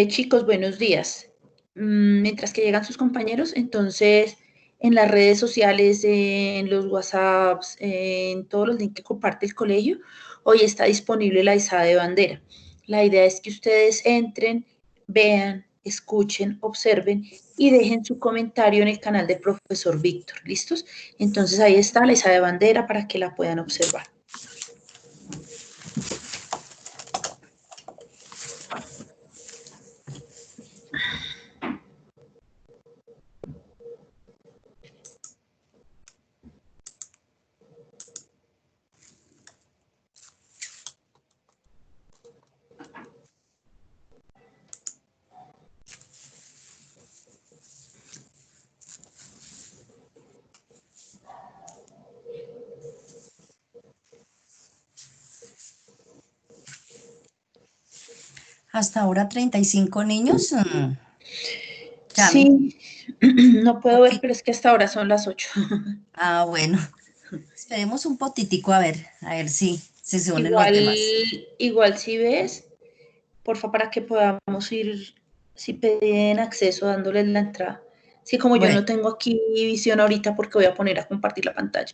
Chicos, buenos días. Mientras que llegan sus compañeros, entonces en las redes sociales, en los WhatsApps, en todos los links que comparte el colegio, hoy está disponible la izada de bandera. La idea es que ustedes entren, vean, escuchen, observen y dejen su comentario en el canal del profesor Víctor. ¿Listos? Entonces ahí está la izada de bandera para que la puedan observar. Hasta ahora 35 niños. Yami, Sí, no puedo ver, poquito. pero es que hasta ahora son las 8. Ah, bueno. Esperemos un poquitico a ver si se unen los Igual, demás. igual si ves, porfa, para que podamos ir, si piden acceso, dándoles la entrada. Sí, como yo Bueno, no tengo aquí visión ahorita porque voy a poner a compartir la pantalla.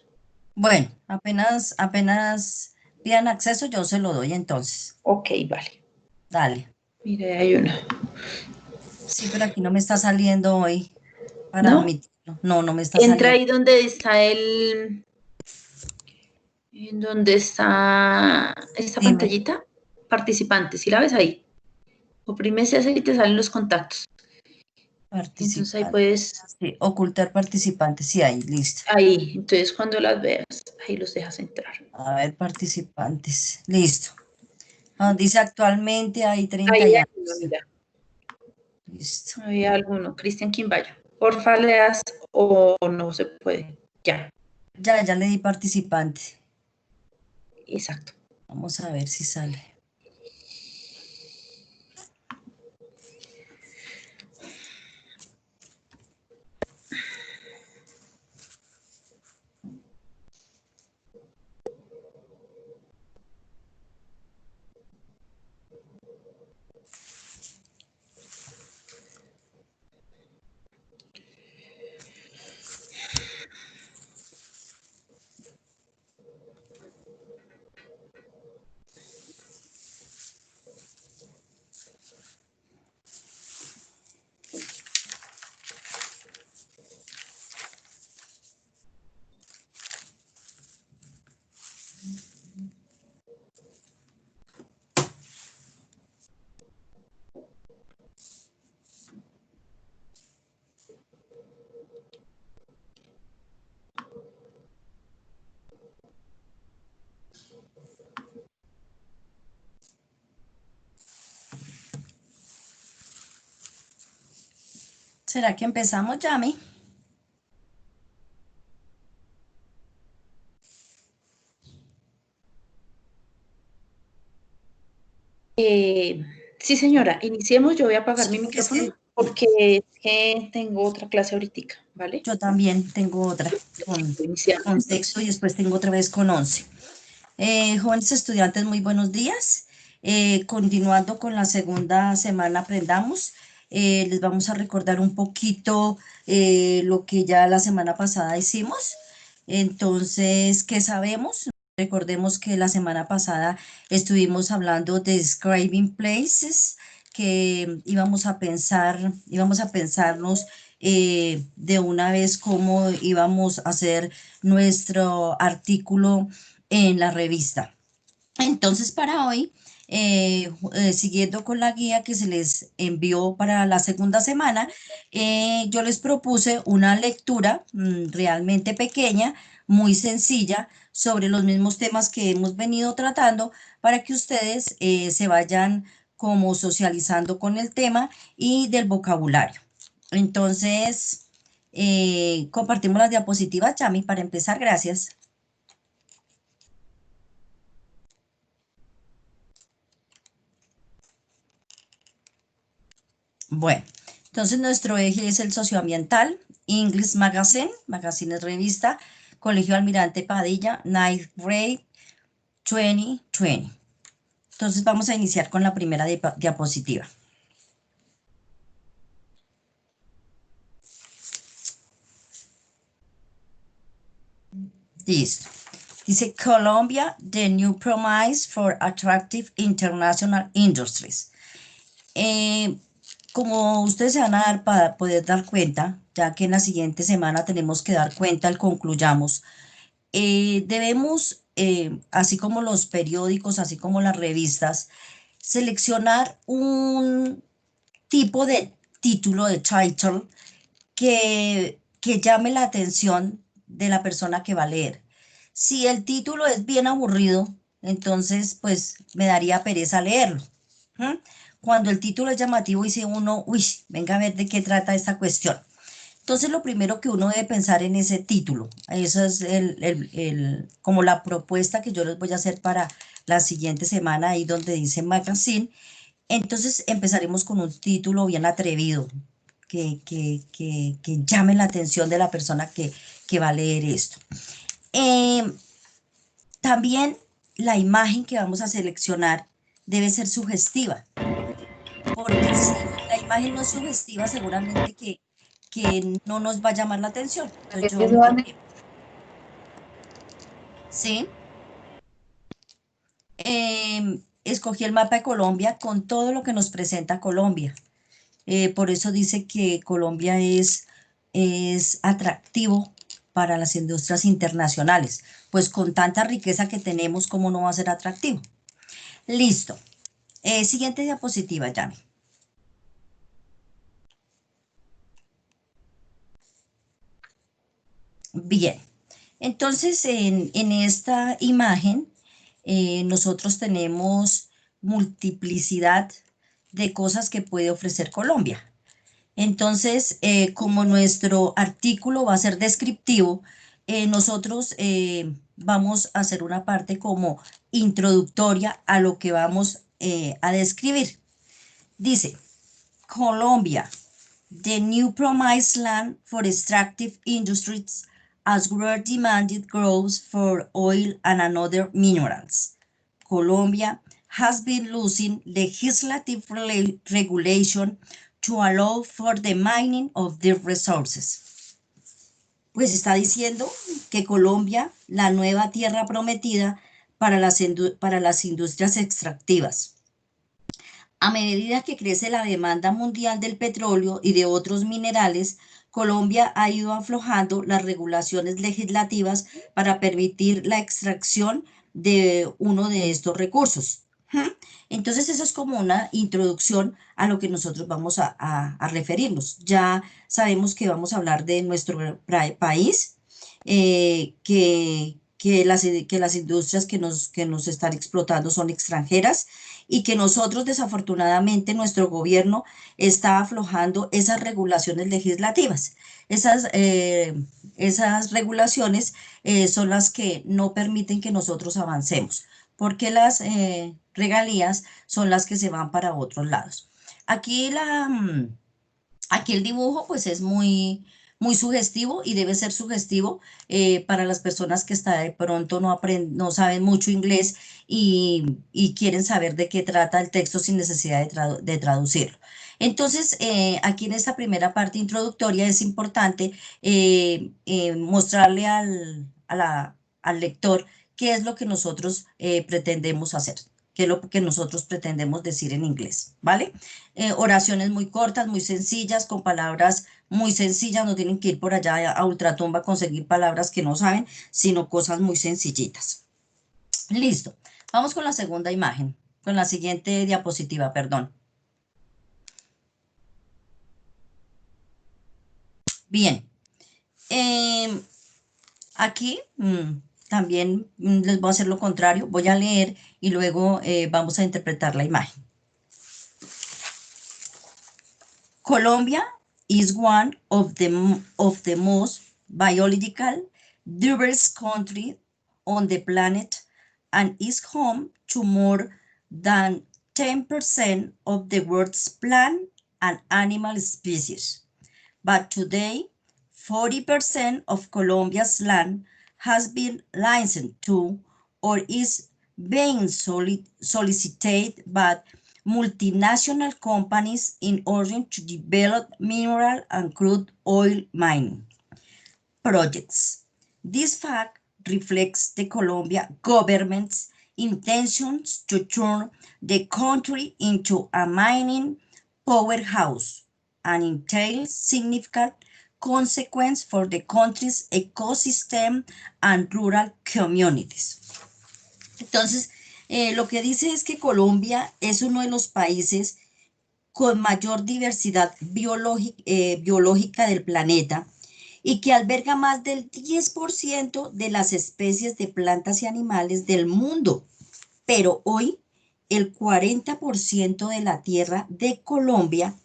bueno, apenas pidan acceso, yo se lo doy entonces. Ok, vale. Dale. Mire, hay una. Sí, pero aquí no me está saliendo hoy para ¿No? omitirlo. No, no me está Entra saliendo. ahí donde está en donde está esta Dime, pantallita, participantes, ¿sí la ves ahí? Oprime ese y te salen los contactos. Entonces ahí participantes. puedes, Sí, ocultar participantes. Sí, ahí, listo. ahí, entonces cuando las veas, ahí los dejas entrar. A ver, participantes. Listo. Ah, dice actualmente hay 30 Ahí y hay uno, años. mira. Listo. Había alguno, Cristian Quimbayo. Porfa, leas o no se puede. Ya, Ya le di participante. exacto. Vamos a ver si sale. ¿Será que empezamos, Yami? Sí, señora, iniciemos. Yo voy a apagar Sí, mi porque es micrófono que porque es que tengo otra clase ahorita, ¿vale? yo también tengo otra Iniciamos con texto y entonces. después tengo otra vez con 11. Jóvenes estudiantes, muy buenos días. Continuando con la segunda semana Aprendamos, les vamos a recordar un poquito lo que ya la semana pasada hicimos. Entonces, ¿qué sabemos? Recordemos que la semana pasada estuvimos hablando de describing places, que íbamos a pensarnos de una vez cómo íbamos a hacer nuestro artículo en la revista. Entonces, para hoy, siguiendo con la guía que se les envió para la segunda semana, yo les propuse una lectura realmente pequeña, muy sencilla, sobre los mismos temas que hemos venido tratando para que ustedes se vayan como socializando con el tema y del vocabulario. Entonces, compartimos las diapositivas, Chami, para empezar, gracias. Bueno, entonces nuestro eje es el socioambiental, English Magazine, Magazine es revista, Colegio Almirante Padilla, Ninth Grade 2020. Entonces vamos a iniciar con la primera diapositiva. Listo. Dice Colombia, the new promise for attractive international industries. Como ustedes se van a dar para poder dar cuenta, ya que en la siguiente semana tenemos que dar cuenta al concluyamos, debemos, así como los periódicos, así como las revistas, seleccionar un tipo de título, de title, que llame la atención de la persona que va a leer. Si el título es bien aburrido, entonces pues me daría pereza leerlo. ¿Mm? Cuando el título es llamativo, dice uno, uy, venga a ver de qué trata esta cuestión. Entonces lo primero que uno debe pensar en ese título, eso es como la propuesta que yo les voy a hacer para la siguiente semana, ahí donde dice magazine. Entonces empezaremos con un título bien atrevido, que llame la atención de la persona que va a leer esto. También la imagen que vamos a seleccionar debe ser sugestiva, porque si la imagen no es sugestiva, seguramente que no nos va a llamar la atención. Entonces yo, por ejemplo, ¿sí? Escogí el mapa de Colombia con todo lo que nos presenta Colombia. Por eso dice que Colombia es atractivo para las industrias internacionales. Pues con tanta riqueza que tenemos, ¿cómo no va a ser atractivo? Listo. Siguiente diapositiva, Yami. Bien. Entonces, en esta imagen, nosotros tenemos multiplicidad de cosas que puede ofrecer Colombia. Entonces, como nuestro artículo va a ser descriptivo, nosotros vamos a hacer una parte como introductoria a lo que vamos a describir. Dice, Colombia, the new promised land for extractive industries as world demanded grows for oil and other minerals. Colombia has been losing legislative regulation to allow for the mining of their resources. Pues está diciendo que Colombia, la nueva tierra prometida para las industrias extractivas. A medida que crece la demanda mundial del petróleo y de otros minerales, Colombia ha ido aflojando las regulaciones legislativas para permitir la extracción de uno de estos recursos. Entonces, eso es como una introducción a lo que nosotros vamos a referirnos. Ya sabemos que vamos a hablar de nuestro país, que las industrias que nos están explotando son extranjeras y que nosotros, desafortunadamente, nuestro gobierno está aflojando esas regulaciones legislativas. Esas regulaciones son las que no permiten que nosotros avancemos, porque las regalías son las que se van para otros lados. Aquí el dibujo pues es muy sugestivo y debe ser sugestivo para las personas que hasta de pronto no saben mucho inglés y quieren saber de qué trata el texto sin necesidad de traducirlo. Entonces, aquí en esta primera parte introductoria es importante mostrarle al lector qué es lo que nosotros pretendemos hacer, qué es lo que nosotros pretendemos decir en inglés, ¿vale? Oraciones muy cortas, muy sencillas, con palabras muy sencillas, no tienen que ir por allá a ultratumba a conseguir palabras que no saben, sino cosas muy sencillitas. Listo. Vamos con la segunda imagen, con la siguiente diapositiva, perdón. Bien. Aquí también les voy a hacer lo contrario, voy a leer y luego vamos a interpretar la imagen. Colombia is one of the most biological diverse countries on the planet and is home to more than 10% of the world's plant and animal species. But today, 40% of Colombia's land has been licensed to or is being solicited by multinational companies in order to develop mineral and crude oil mining projects. This fact reflects the Colombia government's intentions to turn the country into a mining powerhouse and entails significant consequence for the country's ecosystem and rural communities. Entonces, lo que dice es que Colombia es uno de los países con mayor diversidad biológica del planeta y que alberga más del 10% de las especies de plantas y animales del mundo. Pero hoy el 40% de la tierra de Colombia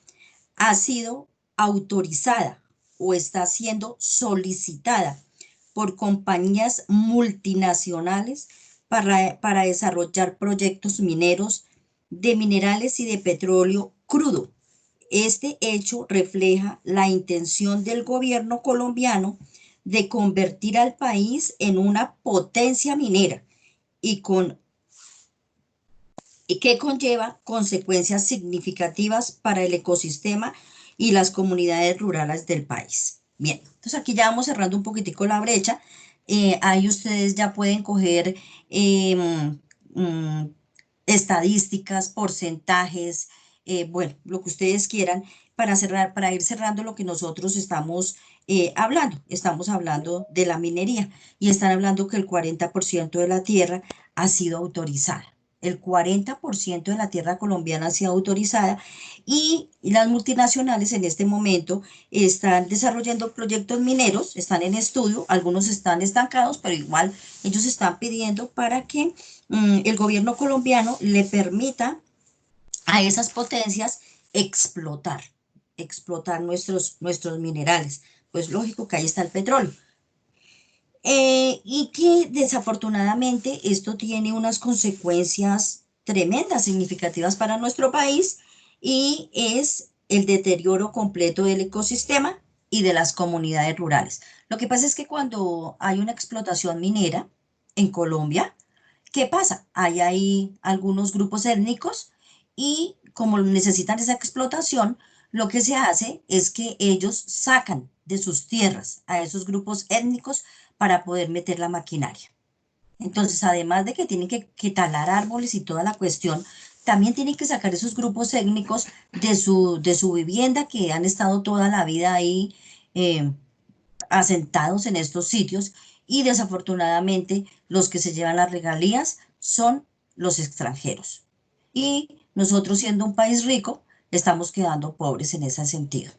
ha sido autorizada o está siendo solicitada por compañías multinacionales para desarrollar proyectos mineros de minerales y de petróleo crudo. Este hecho refleja la intención del gobierno colombiano de convertir al país en una potencia minera y que conlleva consecuencias significativas para el ecosistema y las comunidades rurales del país. Bien, entonces aquí ya vamos cerrando un poquitico la brecha. Ahí ustedes ya pueden coger estadísticas, porcentajes, bueno, lo que ustedes quieran para cerrar, para ir cerrando lo que nosotros estamos hablando. Estamos hablando de la minería y están hablando que el 40% de la tierra ha sido autorizada. El 40% de la tierra colombiana ha sido autorizada y las multinacionales en este momento están desarrollando proyectos mineros, están en estudio, algunos están estancados, pero igual ellos están pidiendo para que el gobierno colombiano le permita a esas potencias explotar nuestros minerales. Pues lógico que ahí está el petróleo. Y que desafortunadamente esto tiene unas consecuencias tremendas, significativas para nuestro país, y es el deterioro completo del ecosistema y de las comunidades rurales. Lo que pasa es que cuando hay una explotación minera en Colombia, ¿qué pasa? Hay ahí algunos grupos étnicos y como necesitan esa explotación, lo que se hace es que ellos sacan de sus tierras a esos grupos étnicos para poder meter la maquinaria. Entonces, además de que tienen que talar árboles y toda la cuestión, también tienen que sacar esos grupos étnicos de su vivienda que han estado toda la vida ahí asentados en estos sitios y desafortunadamente los que se llevan las regalías son los extranjeros. Y nosotros siendo un país rico, estamos quedando pobres en ese sentido.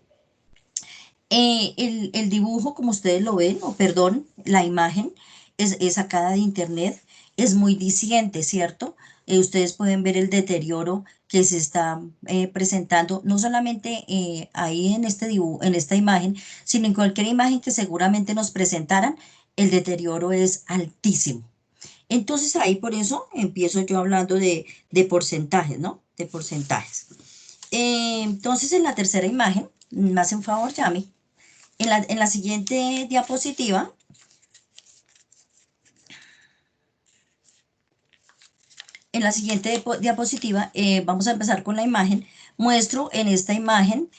El dibujo, como ustedes lo ven, o perdón, la imagen es sacada de internet, es muy diciente, ¿cierto? Ustedes pueden ver el deterioro que se está presentando, no solamente ahí en este dibujo, en esta imagen, sino en cualquier imagen que seguramente nos presentaran, el deterioro es altísimo. Entonces ahí por eso empiezo yo hablando de porcentajes, ¿no? De porcentajes. Entonces en la tercera imagen, me hace un favor, Yami. En la siguiente diapositiva, vamos a empezar con la imagen. Muestro en esta imagen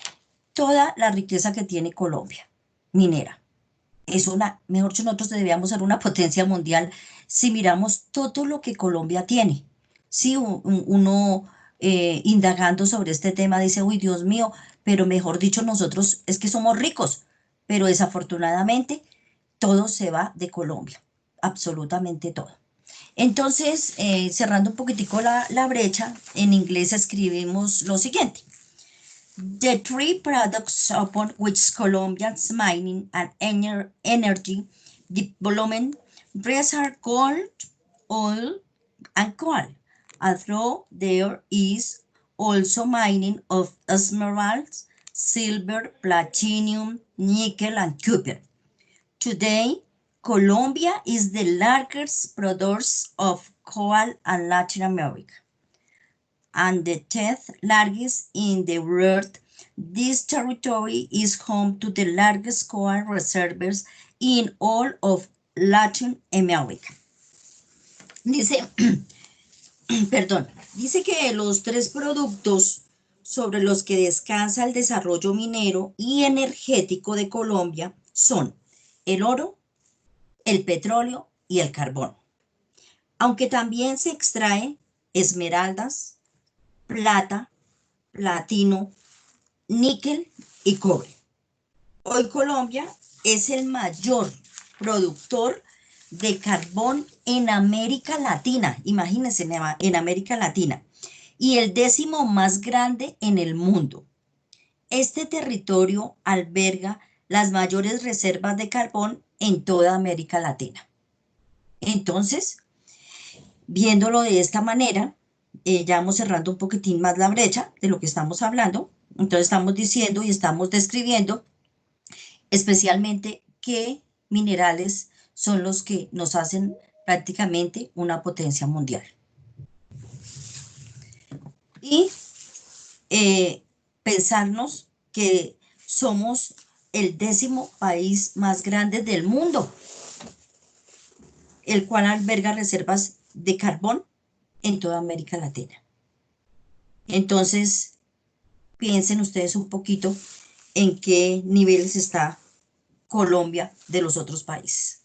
toda la riqueza que tiene Colombia, minera. Es una, mejor dicho, nosotros debíamos ser una potencia mundial si miramos todo lo que Colombia tiene. Si uno indagando sobre este tema dice, uy, Dios mío, pero mejor dicho, nosotros es que somos ricos, pero desafortunadamente todo se va de Colombia, absolutamente todo. Entonces, cerrando un poquitico la brecha, en inglés escribimos lo siguiente. The three products upon which Colombia's mining and energy development rests are gold, oil, and coal, although there is also mining of emeralds, silver, platinum, nickel, and copper. Today, Colombia is the largest producer of coal in Latin America and the 10th largest in the world. This territory is home to the largest coal reserves in all of Latin America. Dice, perdón, dice que los tres productos sobre los que descansa el desarrollo minero y energético de Colombia son el oro, el petróleo y el carbón. Aunque también se extrae esmeraldas, plata, platino, níquel y cobre. Hoy Colombia es el mayor productor de carbón en América Latina, imagínense, en América Latina, y el 10º más grande en el mundo. Este territorio alberga las mayores reservas de carbón en toda América Latina. Entonces, viéndolo de esta manera, ya vamos cerrando un poquitín más la brecha de lo que estamos hablando. Entonces estamos diciendo y estamos describiendo especialmente qué minerales son los que nos hacen prácticamente una potencia mundial. Y pensarnos que somos el 10º país más grande del mundo, el cual alberga reservas de carbón en toda América Latina. Entonces, piensen ustedes un poquito en qué niveles está Colombia de los otros países.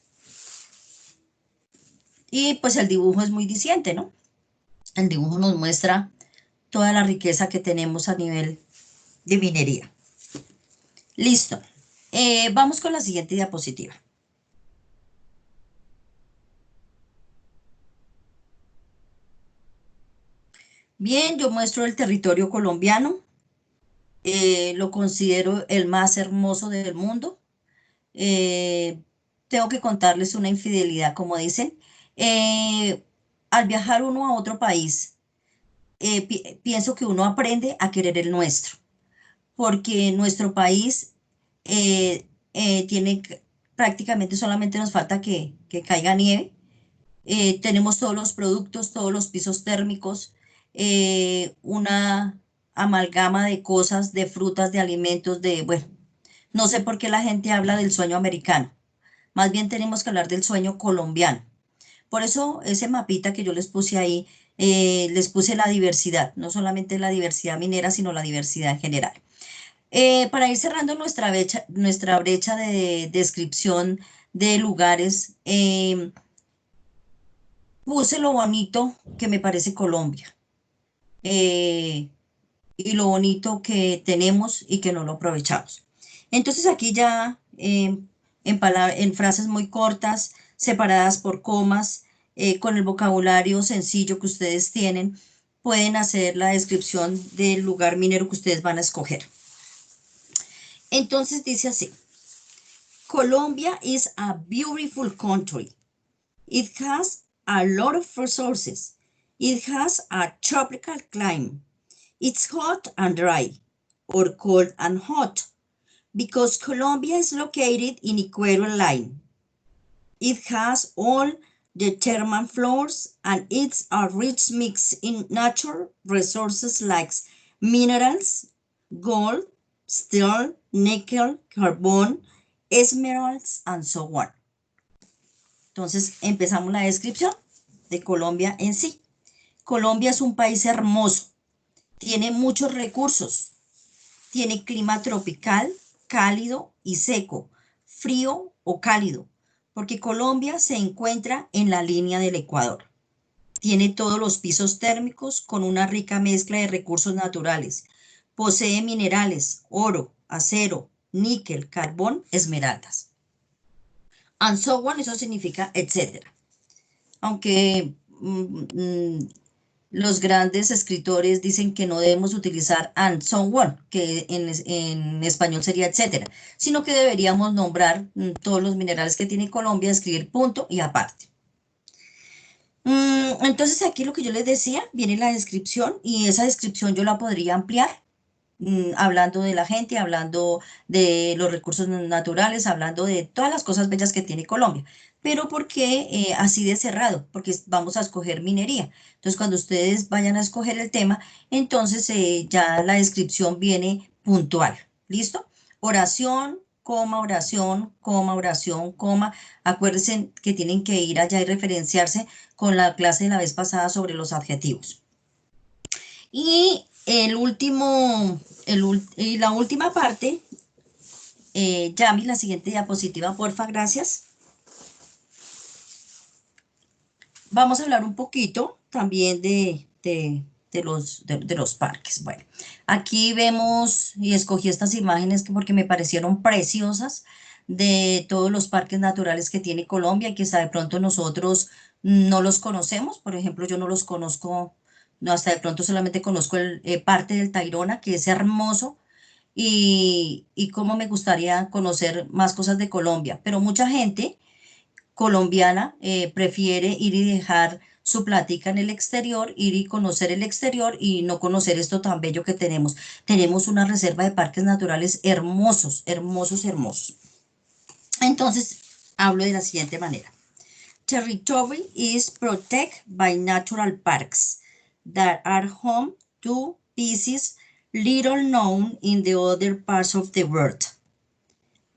Y pues el dibujo es muy diciente, ¿no? El dibujo nos muestra toda la riqueza que tenemos a nivel de minería. Listo. Vamos con la siguiente diapositiva. Bien, yo muestro el territorio colombiano. Lo considero el más hermoso del mundo. Tengo que contarles una infidelidad, como dicen. Al viajar uno a otro país, pienso que uno aprende a querer el nuestro, porque nuestro país tiene prácticamente solamente nos falta que caiga nieve. Tenemos todos los productos, todos los pisos térmicos, una amalgama de cosas, de frutas, de alimentos, bueno, no sé por qué la gente habla del sueño americano. Más bien tenemos que hablar del sueño colombiano. Por eso ese mapita que yo les puse ahí, les puse la diversidad, no solamente la diversidad minera, sino la diversidad en general. Para ir cerrando nuestra brecha de descripción de lugares, puse lo bonito que me parece Colombia eh, y lo bonito que tenemos y que no lo aprovechamos. Entonces aquí ya en frases muy cortas, separadas por comas, con el vocabulario sencillo que ustedes tienen, pueden hacer la descripción del lugar minero que ustedes van a escoger. Entonces dice así: Colombia is a beautiful country. It has a lot of resources. It has a tropical climate. It's hot and dry, or cold and hot, because Colombia is located in equatorial line. It has all the thermal floors, and it's a rich mix in natural resources like minerals, gold, steel, nickel, carbon, emeralds, and so on. Entonces empezamos la descripción de Colombia en sí. Colombia es un país hermoso, tiene muchos recursos, tiene clima tropical, cálido y seco, frío o cálido, porque Colombia se encuentra en la línea del Ecuador. Tiene todos los pisos térmicos con una rica mezcla de recursos naturales. Posee minerales, oro, acero, níquel, carbón, esmeraldas. And so on, eso significa etcétera. Aunque los grandes escritores dicen que no debemos utilizar and so on, que en español sería etcétera, sino que deberíamos nombrar todos los minerales que tiene Colombia, escribir punto y aparte. Entonces aquí lo que yo les decía, viene la descripción y esa descripción yo la podría ampliar. Hablando de la gente, hablando de los recursos naturales, hablando de todas las cosas bellas que tiene Colombia. Pero ¿por qué así de cerrado? Porque vamos a escoger minería. Entonces, cuando ustedes vayan a escoger el tema, entonces ya la descripción viene puntual. ¿Listo? Oración, coma, oración, coma, oración, coma. Acuérdense que tienen que ir allá y referenciarse con la clase de la vez pasada sobre los adjetivos. Y la última parte, Yami, la siguiente diapositiva, porfa, gracias. Vamos a hablar un poquito también de los parques. Bueno, aquí vemos, y escogí estas imágenes porque me parecieron preciosas, de todos los parques naturales que tiene Colombia y que hasta de pronto nosotros no los conocemos. Por ejemplo, yo no los conozco, no, hasta de pronto solamente conozco parte del Tayrona, que es hermoso, y cómo me gustaría conocer más cosas de Colombia. Pero mucha gente colombiana prefiere ir y dejar su plática en el exterior, ir y conocer el exterior y no conocer esto tan bello que tenemos. Tenemos una reserva de parques naturales hermosos, hermosos, hermosos. Entonces, hablo de la siguiente manera. Territory is protected by natural parks that are home to species little known in the other parts of the world.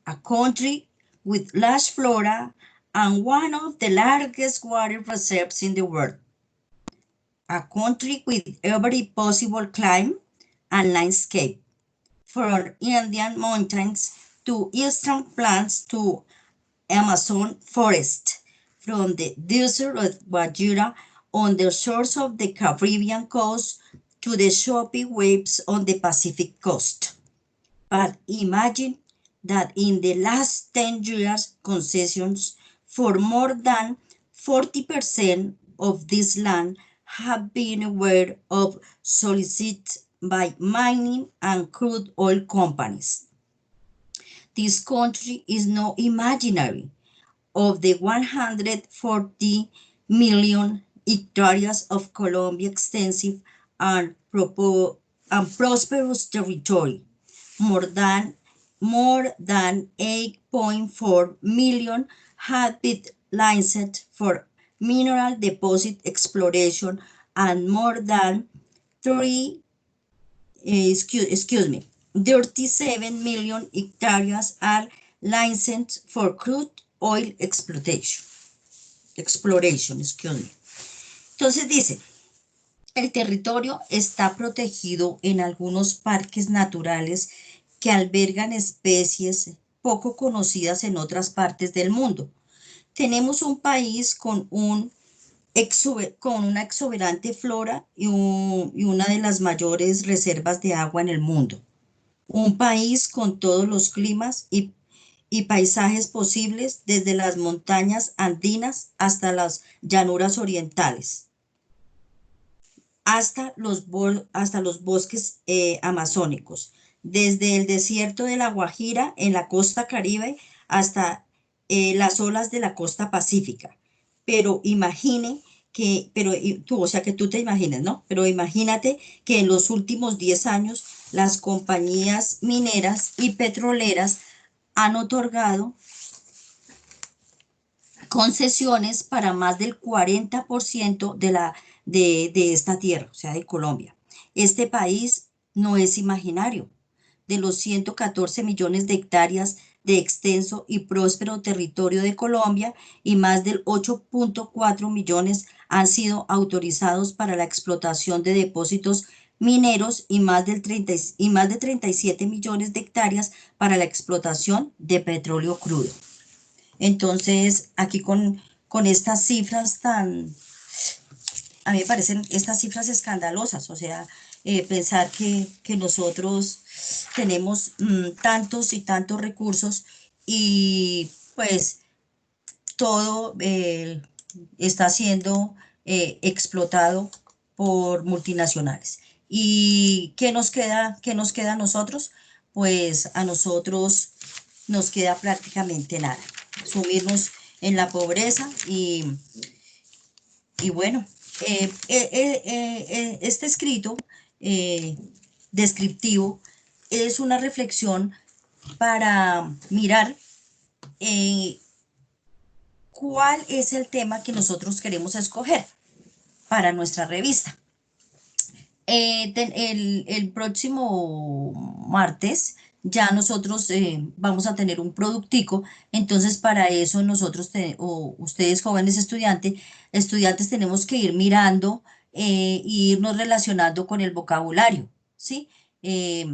A country with large flora and one of the largest water reserves in the world. A country with every possible climate and landscape, from Indian mountains to eastern plains to Amazon forest, from the desert of Guajira on the shores of the Caribbean coast to the choppy waves on the Pacific coast. But imagine that in the last 10 years, concessions for more than 40% of this land have been aware of solicit by mining and crude oil companies. This country is no imaginary. Of the 140 million hectares of Colombia extensive and prosperous territory, more than 8.4 million have been licensed for mineral deposit exploration and more than 37 million hectares are licensed for crude oil exploration. Entonces dice, el territorio está protegido en algunos parques naturales que albergan especies poco conocidas en otras partes del mundo. Tenemos un país con una exuberante flora y una de las mayores reservas de agua en el mundo. Un país con todos los climas y paisajes posibles, desde las montañas andinas hasta las llanuras orientales, hasta los bosques amazónicos, desde el desierto de la Guajira en la costa Caribe hasta las olas de la costa pacífica. Pero tú te imagines, ¿no? Pero imagínate que en los últimos 10 años las compañías mineras y petroleras han otorgado concesiones para más del 40% de esta tierra, o sea, de Colombia. Este país no es imaginario. De los 114 millones de hectáreas de extenso y próspero territorio de Colombia, y más del 8.4 millones han sido autorizados para la explotación de depósitos mineros y más de 37 millones de hectáreas para la explotación de petróleo crudo. Entonces, aquí con estas cifras a mí me parecen estas cifras escandalosas, o sea, pensar que nosotros tenemos tantos y tantos recursos y pues todo está siendo explotado por multinacionales. ¿Y qué nos queda a nosotros? Pues a nosotros nos queda prácticamente nada. Sumirnos en la pobreza y bueno, este escrito descriptivo es una reflexión para mirar cuál es el tema que nosotros queremos escoger para nuestra revista. El próximo martes ya nosotros vamos a tener un productico. Entonces para eso nosotros, o ustedes jóvenes estudiantes tenemos que ir mirando e irnos relacionando con el vocabulario, ¿sí? Eh,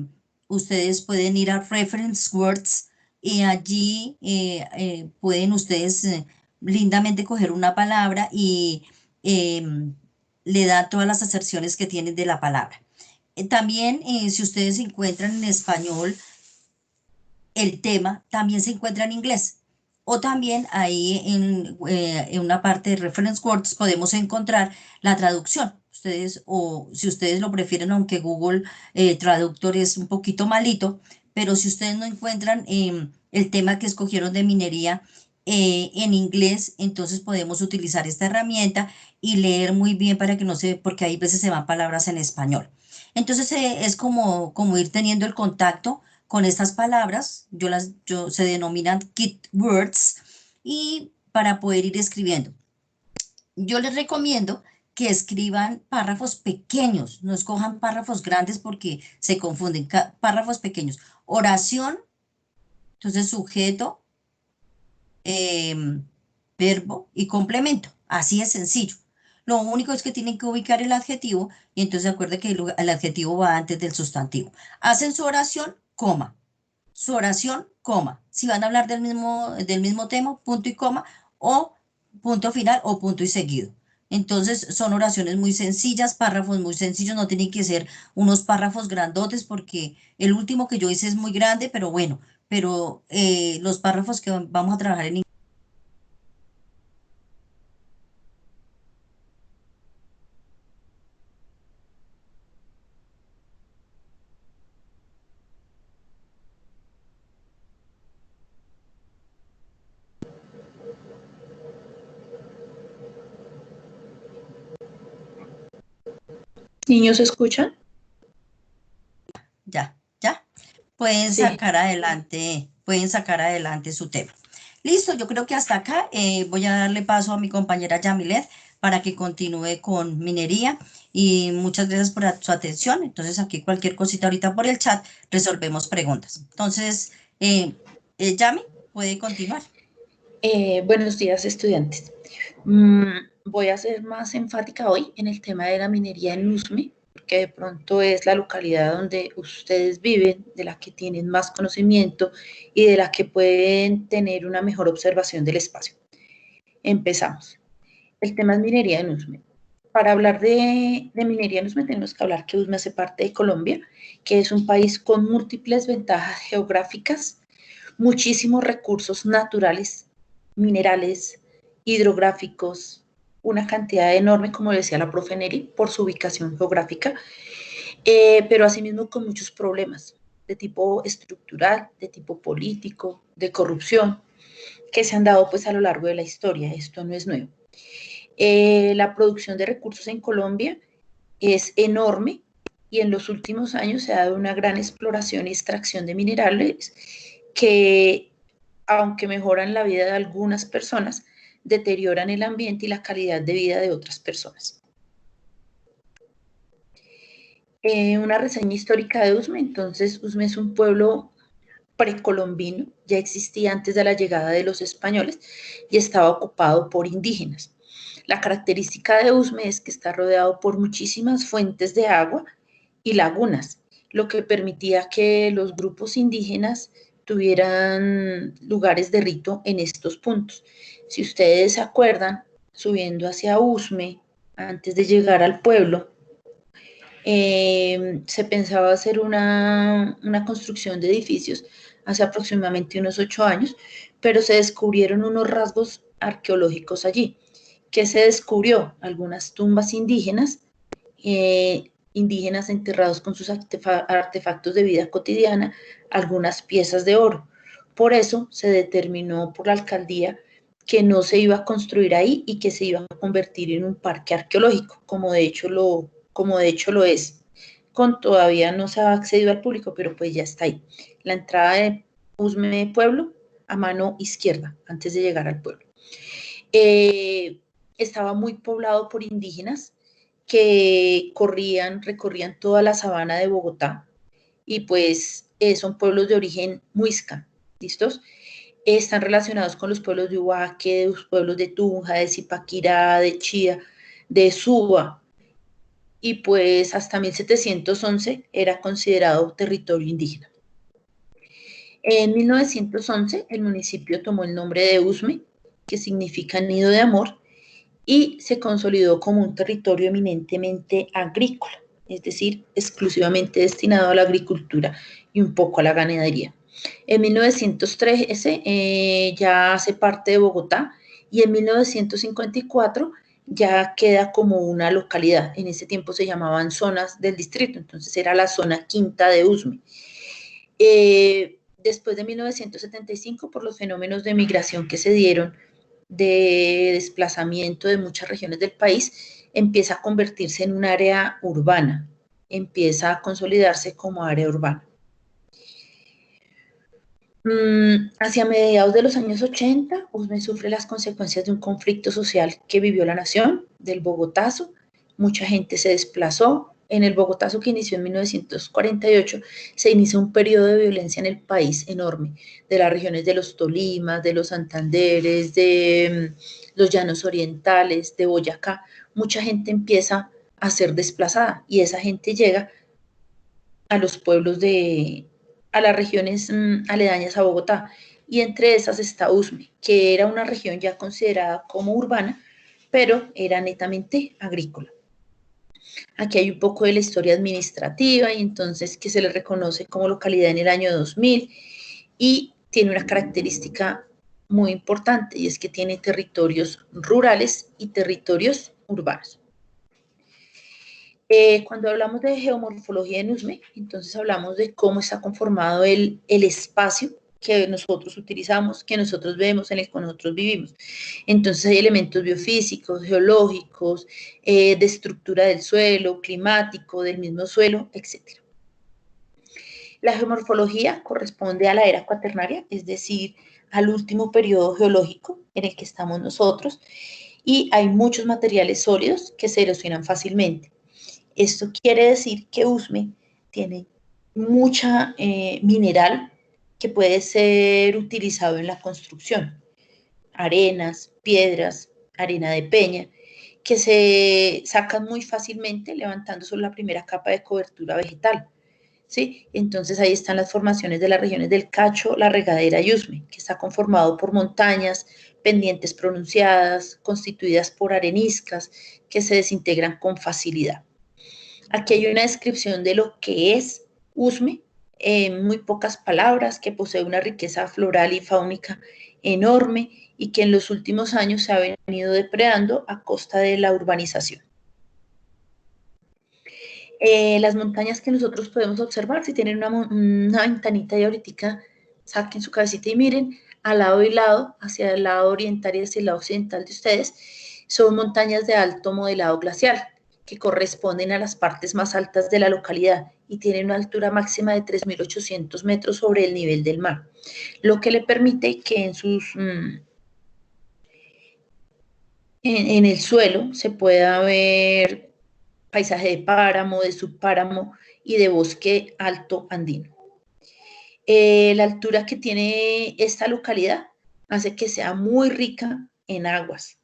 Ustedes pueden ir a Reference Words y allí pueden ustedes lindamente coger una palabra y le da todas las aserciones que tienen de la palabra. También, si ustedes encuentran en español el tema, también se encuentra en inglés. O también ahí en una parte de Reference Words podemos encontrar la traducción. Ustedes, o si ustedes lo prefieren, aunque Google Traductor es un poquito malito, pero si ustedes no encuentran el tema que escogieron de minería en inglés, entonces podemos utilizar esta herramienta y leer muy bien para que no se, porque hay veces se van palabras en español. Entonces es como ir teniendo el contacto con estas palabras, se denominan key words, y para poder ir escribiendo. Yo les recomiendo que escriban párrafos pequeños, no escojan párrafos grandes porque se confunden, párrafos pequeños. Oración, entonces sujeto, verbo y complemento, así es sencillo. Lo único es que tienen que ubicar el adjetivo y entonces acuérdense que el adjetivo va antes del sustantivo. Hacen su oración, coma. Su oración, coma. Si van a hablar del mismo tema, punto y coma, o punto final o punto y seguido. Entonces son oraciones muy sencillas, párrafos muy sencillos, no tienen que ser unos párrafos grandotes porque el último que yo hice es muy grande, pero bueno, pero los párrafos que vamos a trabajar en ¿Niños escuchan? ya, ya, Sí. pueden sacar adelante su tema. Listo, yo creo que hasta acá voy a darle paso a mi compañera Yamilet para que continúe con minería y muchas gracias por su atención. Entonces aquí cualquier cosita ahorita por el chat resolvemos preguntas. Entonces, Yami, puede continuar. Buenos días, estudiantes. Voy a ser más enfática hoy en el tema de la minería en Usme, porque de pronto es la localidad donde ustedes viven, de la que tienen más conocimiento y de la que pueden tener una mejor observación del espacio. Empezamos. El tema es minería en Usme. Para hablar de minería en Usme tenemos que hablar que Usme hace parte de Colombia, que es un país con múltiples ventajas geográficas, muchísimos recursos naturales, minerales, hidrográficos, una cantidad enorme, como decía la profe Neri, por su ubicación geográfica, pero asimismo con muchos problemas de tipo estructural, de tipo político, de corrupción, que se han dado pues a lo largo de la historia. Esto no es nuevo. La producción de recursos en Colombia es enorme y en los últimos años se ha dado una gran exploración y extracción de minerales que, aunque mejoran la vida de algunas personas, deterioran el ambiente y la calidad de vida de otras personas. Una reseña histórica de Usme. Entonces, Usme es un pueblo precolombino, ya existía antes de la llegada de los españoles y estaba ocupado por indígenas. La característica de Usme es que está rodeado por muchísimas fuentes de agua y lagunas, lo que permitía que los grupos indígenas tuvieran lugares de rito en estos puntos. Si ustedes se acuerdan, subiendo hacia Usme, antes de llegar al pueblo, se pensaba hacer una construcción de edificios hace aproximadamente unos 8 años, pero se descubrieron unos rasgos arqueológicos allí. ¿Qué se descubrió? Algunas tumbas indígenas, indígenas enterrados con sus artefactos de vida cotidiana, algunas piezas de oro. Por eso se determinó por la alcaldía que no se iba a construir ahí y que se iba a convertir en un parque arqueológico, como de hecho lo es. Todavía no se ha accedido al público, pero pues ya está ahí. La entrada de Usme Pueblo a mano izquierda, antes de llegar al pueblo. Estaba muy poblado por indígenas que recorrían toda la sabana de Bogotá y pues son pueblos de origen muisca, ¿listos? Están relacionados con los pueblos de Ubaque, los pueblos de Tunja, de Zipaquirá, de Chía, de Suba, y pues hasta 1711 era considerado territorio indígena. En 1911 el municipio tomó el nombre de Usme, que significa nido de amor, y se consolidó como un territorio eminentemente agrícola, es decir, exclusivamente destinado a la agricultura y un poco a la ganadería. En 1913 ya hace parte de Bogotá y en 1954 ya queda como una localidad. En ese tiempo se llamaban zonas del distrito, entonces era la zona quinta de Usme. Después de 1975, por los fenómenos de migración que se dieron, de desplazamiento de muchas regiones del país, empieza a convertirse en un área urbana, empieza a consolidarse como área urbana. Hacia mediados de los años 80, Usme sufre las consecuencias de un conflicto social que vivió la nación, del Bogotazo. Mucha gente se desplazó. En el Bogotazo, que inició en 1948, se inició un periodo de violencia en el país enorme, de las regiones de los Tolimas, de los Santanderes, de los Llanos Orientales, de Boyacá. Mucha gente empieza a ser desplazada y esa gente llega a los pueblos a las regiones aledañas a Bogotá, y entre esas está Usme, que era una región ya considerada como urbana, pero era netamente agrícola. Aquí hay un poco de la historia administrativa y entonces que se le reconoce como localidad en el año 2000 y tiene una característica muy importante y es que tiene territorios rurales y territorios urbanos. Cuando hablamos de geomorfología en Usme, entonces hablamos de cómo está conformado el espacio que nosotros utilizamos, que nosotros vemos, en el que nosotros vivimos. Entonces hay elementos biofísicos, geológicos, de estructura del suelo, climático, del mismo suelo, etc. La geomorfología corresponde a la era cuaternaria, es decir, al último periodo geológico en el que estamos nosotros, y hay muchos materiales sólidos que se erosionan fácilmente. Esto quiere decir que Usme tiene mucha mineral que puede ser utilizado en la construcción. Arenas, piedras, arena de peña, que se sacan muy fácilmente levantando solo la primera capa de cobertura vegetal. ¿Sí? Entonces ahí están las formaciones de las regiones del Cacho, la Regadera y Usme, que está conformado por montañas, pendientes pronunciadas, constituidas por areniscas que se desintegran con facilidad. Aquí hay una descripción de lo que es Usme, en muy pocas palabras, que posee una riqueza floral y fáunica enorme y que en los últimos años se ha venido depredando a costa de la urbanización. Las montañas que nosotros podemos observar, si tienen una ventanita y ahorita saquen su cabecita y miren, al lado y lado, hacia el lado oriental y hacia el lado occidental de ustedes, son montañas de alto modelado glacial, que corresponden a las partes más altas de la localidad y tienen una altura máxima de 3.800 metros sobre el nivel del mar, lo que le permite que en el suelo se pueda ver paisaje de páramo, de subpáramo y de bosque alto andino. La altura que tiene esta localidad hace que sea muy rica en aguas.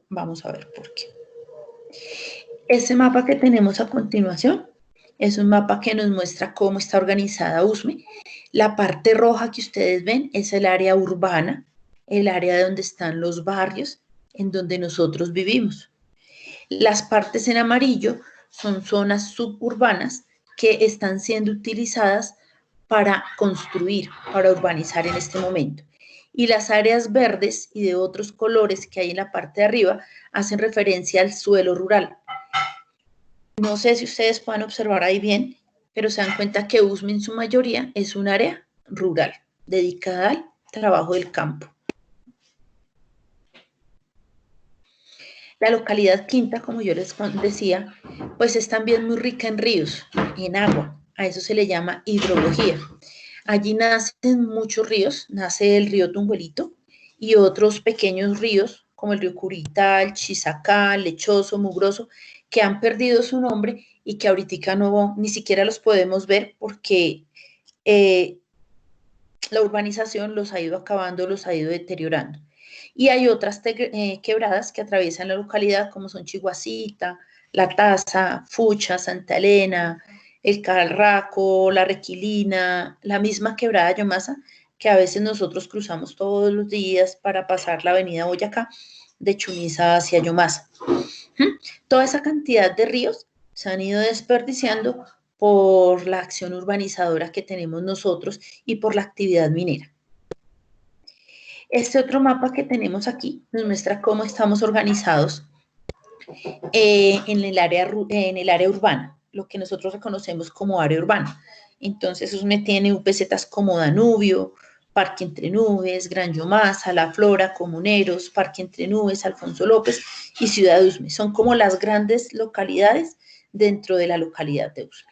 Vamos a ver por qué. Este mapa que tenemos a continuación es un mapa que nos muestra cómo está organizada Usme. La parte roja que ustedes ven es el área urbana, el área donde están los barrios en donde nosotros vivimos. Las partes en amarillo son zonas suburbanas que están siendo utilizadas para construir, para urbanizar en este momento. Y las áreas verdes y de otros colores que hay en la parte de arriba hacen referencia al suelo rural. No sé si ustedes pueden observar ahí bien, pero se dan cuenta que Usme en su mayoría es un área rural, dedicada al trabajo del campo. La localidad quinta, como yo les decía, pues es también muy rica en ríos, en agua. A eso se le llama hidrología. Allí nacen muchos ríos, nace el río Tunguelito y otros pequeños ríos como el río Curita, el Chisacá, Lechoso, Mugroso, que han perdido su nombre y que ahorita no, ni siquiera los podemos ver porque la urbanización los ha ido acabando, los ha ido deteriorando. Y hay otras quebradas que atraviesan la localidad, como son Chiguacita, La Taza, Fucha, Santa Elena, El Carraco, La Requilina, la misma quebrada Yomasa, que a veces nosotros cruzamos todos los días para pasar la avenida Boyacá, de Chuniza hacia Yomasa. Toda esa cantidad de ríos se han ido desperdiciando por la acción urbanizadora que tenemos nosotros y por la actividad minera. Este otro mapa que tenemos aquí nos muestra cómo estamos organizados en el área urbana, lo que nosotros reconocemos como área urbana. Entonces, USME tiene UPZs como Danubio, Parque Entre Nubes, Gran Yomasa, La Flora, Comuneros, Parque Entre Nubes, Alfonso López y Ciudad de USME. Son como las grandes localidades dentro de la localidad de USME.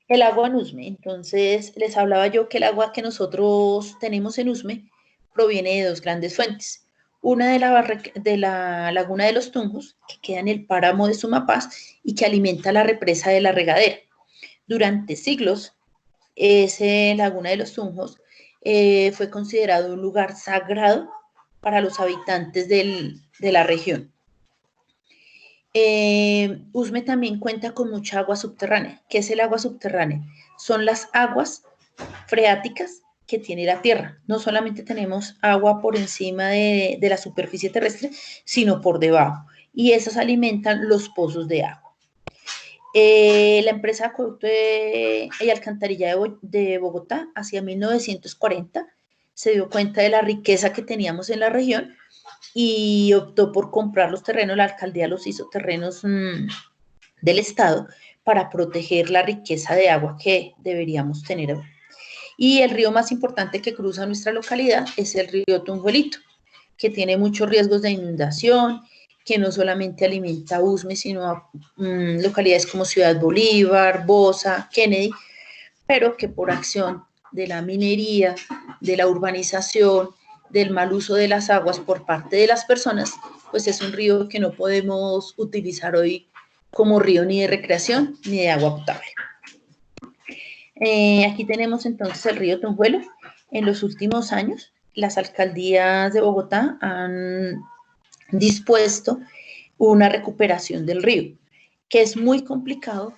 El agua en USME. Entonces, les hablaba yo que el agua que nosotros tenemos en USME proviene de dos grandes fuentes. Una de la laguna de los Tunjos, que queda en el páramo de Sumapaz y que alimenta la represa de la Regadera. Durante siglos, esa laguna de los Tunjos fue considerado un lugar sagrado para los habitantes de la región. USME también cuenta con mucha agua subterránea. ¿Qué es el agua subterránea? Son las aguas freáticas que tiene la tierra. No solamente tenemos agua por encima de la superficie terrestre, sino por debajo. Y esas alimentan los pozos de agua. La empresa Acueducto y Alcantarilla de Bogotá, hacia 1940, se dio cuenta de la riqueza que teníamos en la región y optó por comprar los terrenos. La alcaldía los hizo terrenos del Estado para proteger la riqueza de agua que deberíamos tener. Y el río más importante que cruza nuestra localidad es el río Tunjuelito, que tiene muchos riesgos de inundación, que no solamente alimenta a USME, sino a localidades como Ciudad Bolívar, Bosa, Kennedy, pero que por acción de la minería, de la urbanización, del mal uso de las aguas por parte de las personas, pues es un río que no podemos utilizar hoy como río ni de recreación ni de agua potable. Aquí tenemos entonces el río Tunjuelo. En los últimos años, las alcaldías de Bogotá han dispuesto una recuperación del río, que es muy complicado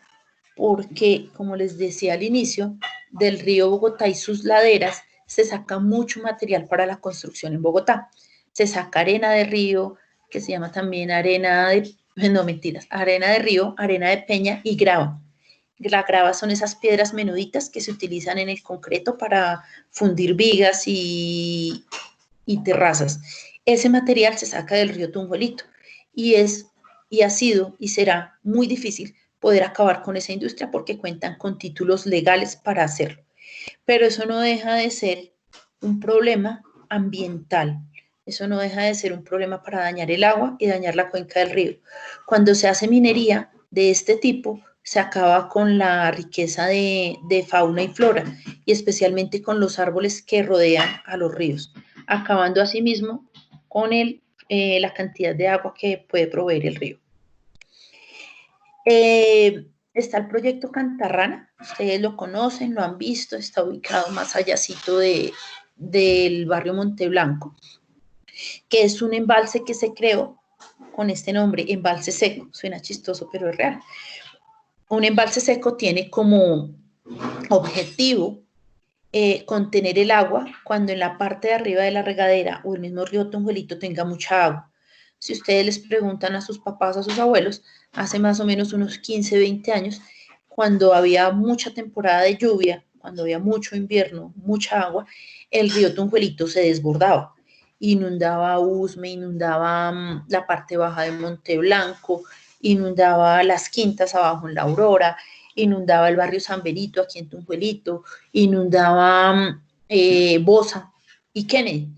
porque, como les decía al inicio, del río Bogotá y sus laderas se saca mucho material para la construcción en Bogotá. Se saca arena de río, que se llama también arena de río, arena de peña y grava. La grava son esas piedras menuditas que se utilizan en el concreto para fundir vigas y terrazas. Ese material se saca del río Tunjuelito y ha sido y será muy difícil poder acabar con esa industria porque cuentan con títulos legales para hacerlo. Pero eso no deja de ser un problema ambiental. Eso no deja de ser un problema para dañar el agua y dañar la cuenca del río. Cuando se hace minería de este tipo, se acaba con la riqueza de fauna y flora, y especialmente con los árboles que rodean a los ríos, acabando asimismo con la cantidad de agua que puede proveer el río. Está el proyecto Cantarrana, ustedes lo conocen, lo han visto, está ubicado más allácito del barrio Monteblanco, que es un embalse que se creó con este nombre, embalse seco. Suena chistoso, pero es real. Un embalse seco tiene como objetivo contener el agua cuando en la parte de arriba de la regadera o el mismo río Tunjuelito tenga mucha agua. Si ustedes les preguntan a sus papás, a sus abuelos, hace más o menos unos 15, 20 años, cuando había mucha temporada de lluvia, cuando había mucho invierno, mucha agua, el río Tunjuelito se desbordaba, inundaba USME, inundaba la parte baja de Monteblanco, inundaba las quintas abajo en La Aurora, inundaba el barrio San Benito aquí en Tunjuelito, inundaba Bosa y Kennedy.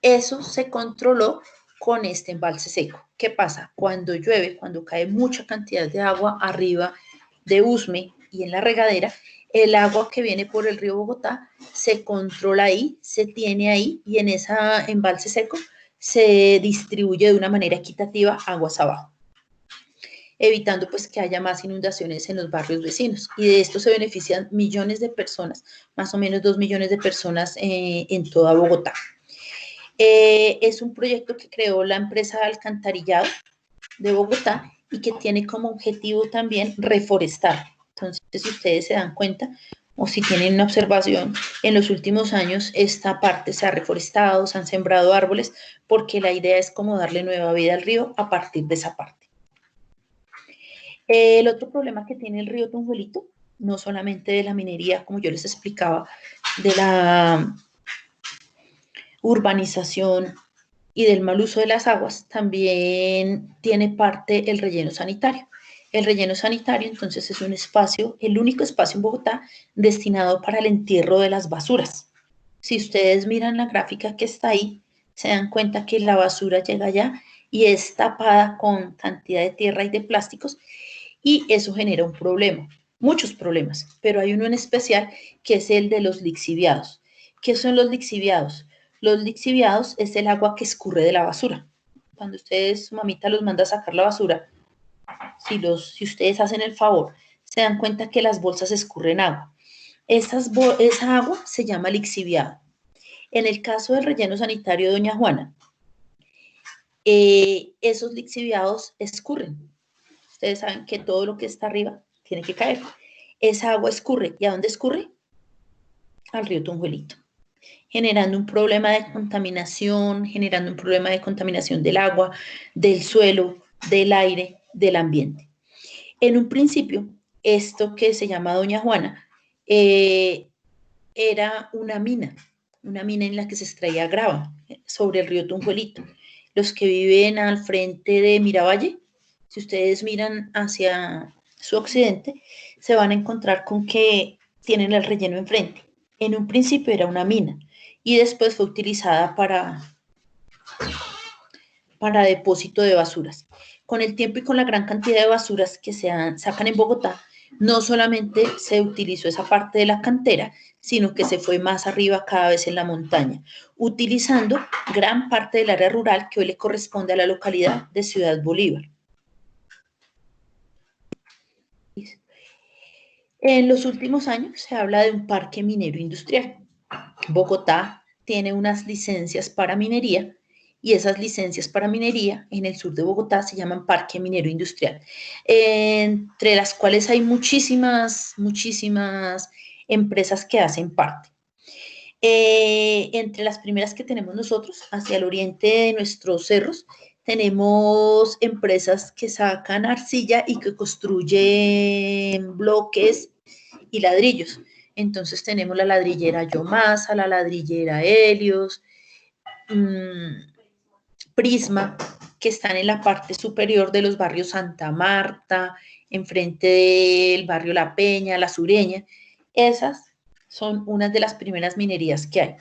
Eso se controló con este embalse seco. ¿Qué pasa? Cuando llueve, cuando cae mucha cantidad de agua arriba de USME y en la regadera, el agua que viene por el río Bogotá se controla ahí, se tiene ahí y en ese embalse seco se distribuye de una manera equitativa aguas abajo. evitando pues que haya más inundaciones en los barrios vecinos. Y de esto se benefician millones de personas, más o menos 2 millones de personas en toda Bogotá. Es un proyecto que creó la empresa Alcantarillado de Bogotá y que tiene como objetivo también reforestar. Entonces, si ustedes se dan cuenta o si tienen una observación, en los últimos años esta parte se ha reforestado, se han sembrado árboles, porque la idea es como darle nueva vida al río a partir de esa parte. El otro problema que tiene el río Tunjuelito, no solamente de la minería, como yo les explicaba, de la urbanización y del mal uso de las aguas, también tiene parte el relleno sanitario. El relleno sanitario, entonces, es un espacio, el único espacio en Bogotá destinado para el entierro de las basuras. Si ustedes miran la gráfica que está ahí, se dan cuenta que la basura llega allá y es tapada con cantidad de tierra y de plásticos, y eso genera un problema, muchos problemas, pero hay uno en especial que es el de los lixiviados. ¿Qué son los lixiviados? Los lixiviados es el agua que escurre de la basura. Cuando ustedes, su mamita los manda a sacar la basura, si ustedes hacen el favor, se dan cuenta que las bolsas escurren agua. Esa agua se llama lixiviado. En el caso del relleno sanitario de Doña Juana, esos lixiviados escurren. Ustedes saben que todo lo que está arriba tiene que caer. Esa agua escurre. ¿Y a dónde escurre? Al río Tunjuelito, generando un problema de contaminación, generando un problema de contaminación del agua, del suelo, del aire, del ambiente. En un principio, esto que se llama Doña Juana, era una mina en la que se extraía grava sobre el río Tunjuelito. Los que viven al frente de Miravalle, si ustedes miran hacia su occidente, se van a encontrar con que tienen el relleno enfrente. En un principio era una mina y después fue utilizada para depósito de basuras. Con el tiempo y con la gran cantidad de basuras que sacan en Bogotá, no solamente se utilizó esa parte de la cantera, sino que se fue más arriba cada vez en la montaña, utilizando gran parte del área rural que hoy le corresponde a la localidad de Ciudad Bolívar. En los últimos años se habla de un parque minero industrial. Bogotá tiene unas licencias para minería y esas licencias para minería en el sur de Bogotá se llaman Parque Minero Industrial, entre las cuales hay muchísimas empresas que hacen parte. Entre las primeras que tenemos nosotros, hacia el oriente de nuestros cerros, tenemos empresas que sacan arcilla y que construyen bloques y ladrillos. Entonces tenemos la ladrillera Yomasa, la ladrillera Helios, Prisma, que están en la parte superior de los barrios Santa Marta, enfrente del barrio La Peña, La Sureña. Esas son unas de las primeras minerías que hay.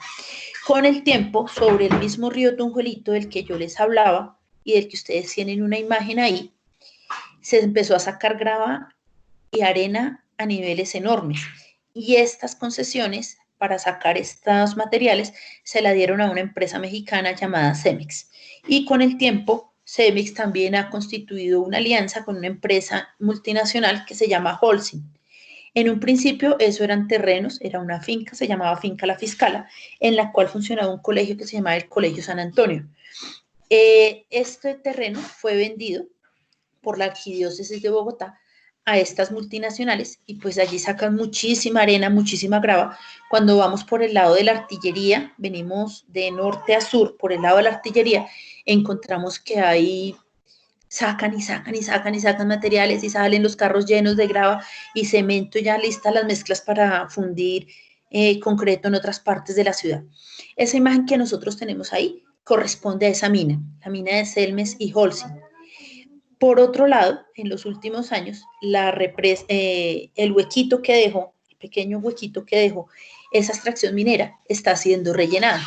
Con el tiempo, sobre el mismo río Tunjuelito del que yo les hablaba y del que ustedes tienen una imagen ahí, se empezó a sacar grava y arena a niveles enormes. Y estas concesiones para sacar estos materiales se la dieron a una empresa mexicana llamada Cemex. Y con el tiempo, Cemex también ha constituido una alianza con una empresa multinacional que se llama Holcim. En un principio eso eran terrenos, era una finca, se llamaba Finca La Fiscala, en la cual funcionaba un colegio que se llamaba el Colegio San Antonio. Este terreno fue vendido por la Arquidiócesis de Bogotá a estas multinacionales y pues allí sacan muchísima arena, muchísima grava. Cuando vamos por el lado de la artillería, venimos de norte a sur por el lado de la artillería, encontramos que ahí sacan materiales y salen los carros llenos de grava y cemento, ya listas las mezclas para fundir concreto en otras partes de la ciudad. Esa imagen que nosotros tenemos ahí corresponde a esa mina, la mina de Selmes y Holcim. Por otro lado, en los últimos años, el huequito que dejó, el pequeño huequito que dejó esa extracción minera está siendo rellenada.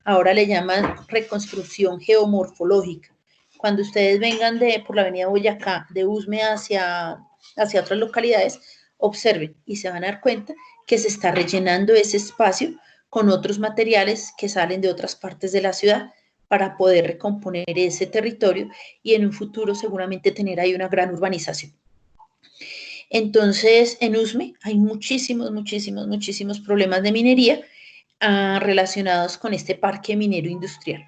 Ahora le llaman reconstrucción geomorfológica. Cuando ustedes vengan por la avenida Boyacá, de Usme hacia otras localidades, observen y se van a dar cuenta que se está rellenando ese espacio con otros materiales que salen de otras partes de la ciudad para poder recomponer ese territorio y en un futuro seguramente tener ahí una gran urbanización. Entonces, en Usme hay muchísimos problemas de minería relacionados con este parque minero industrial.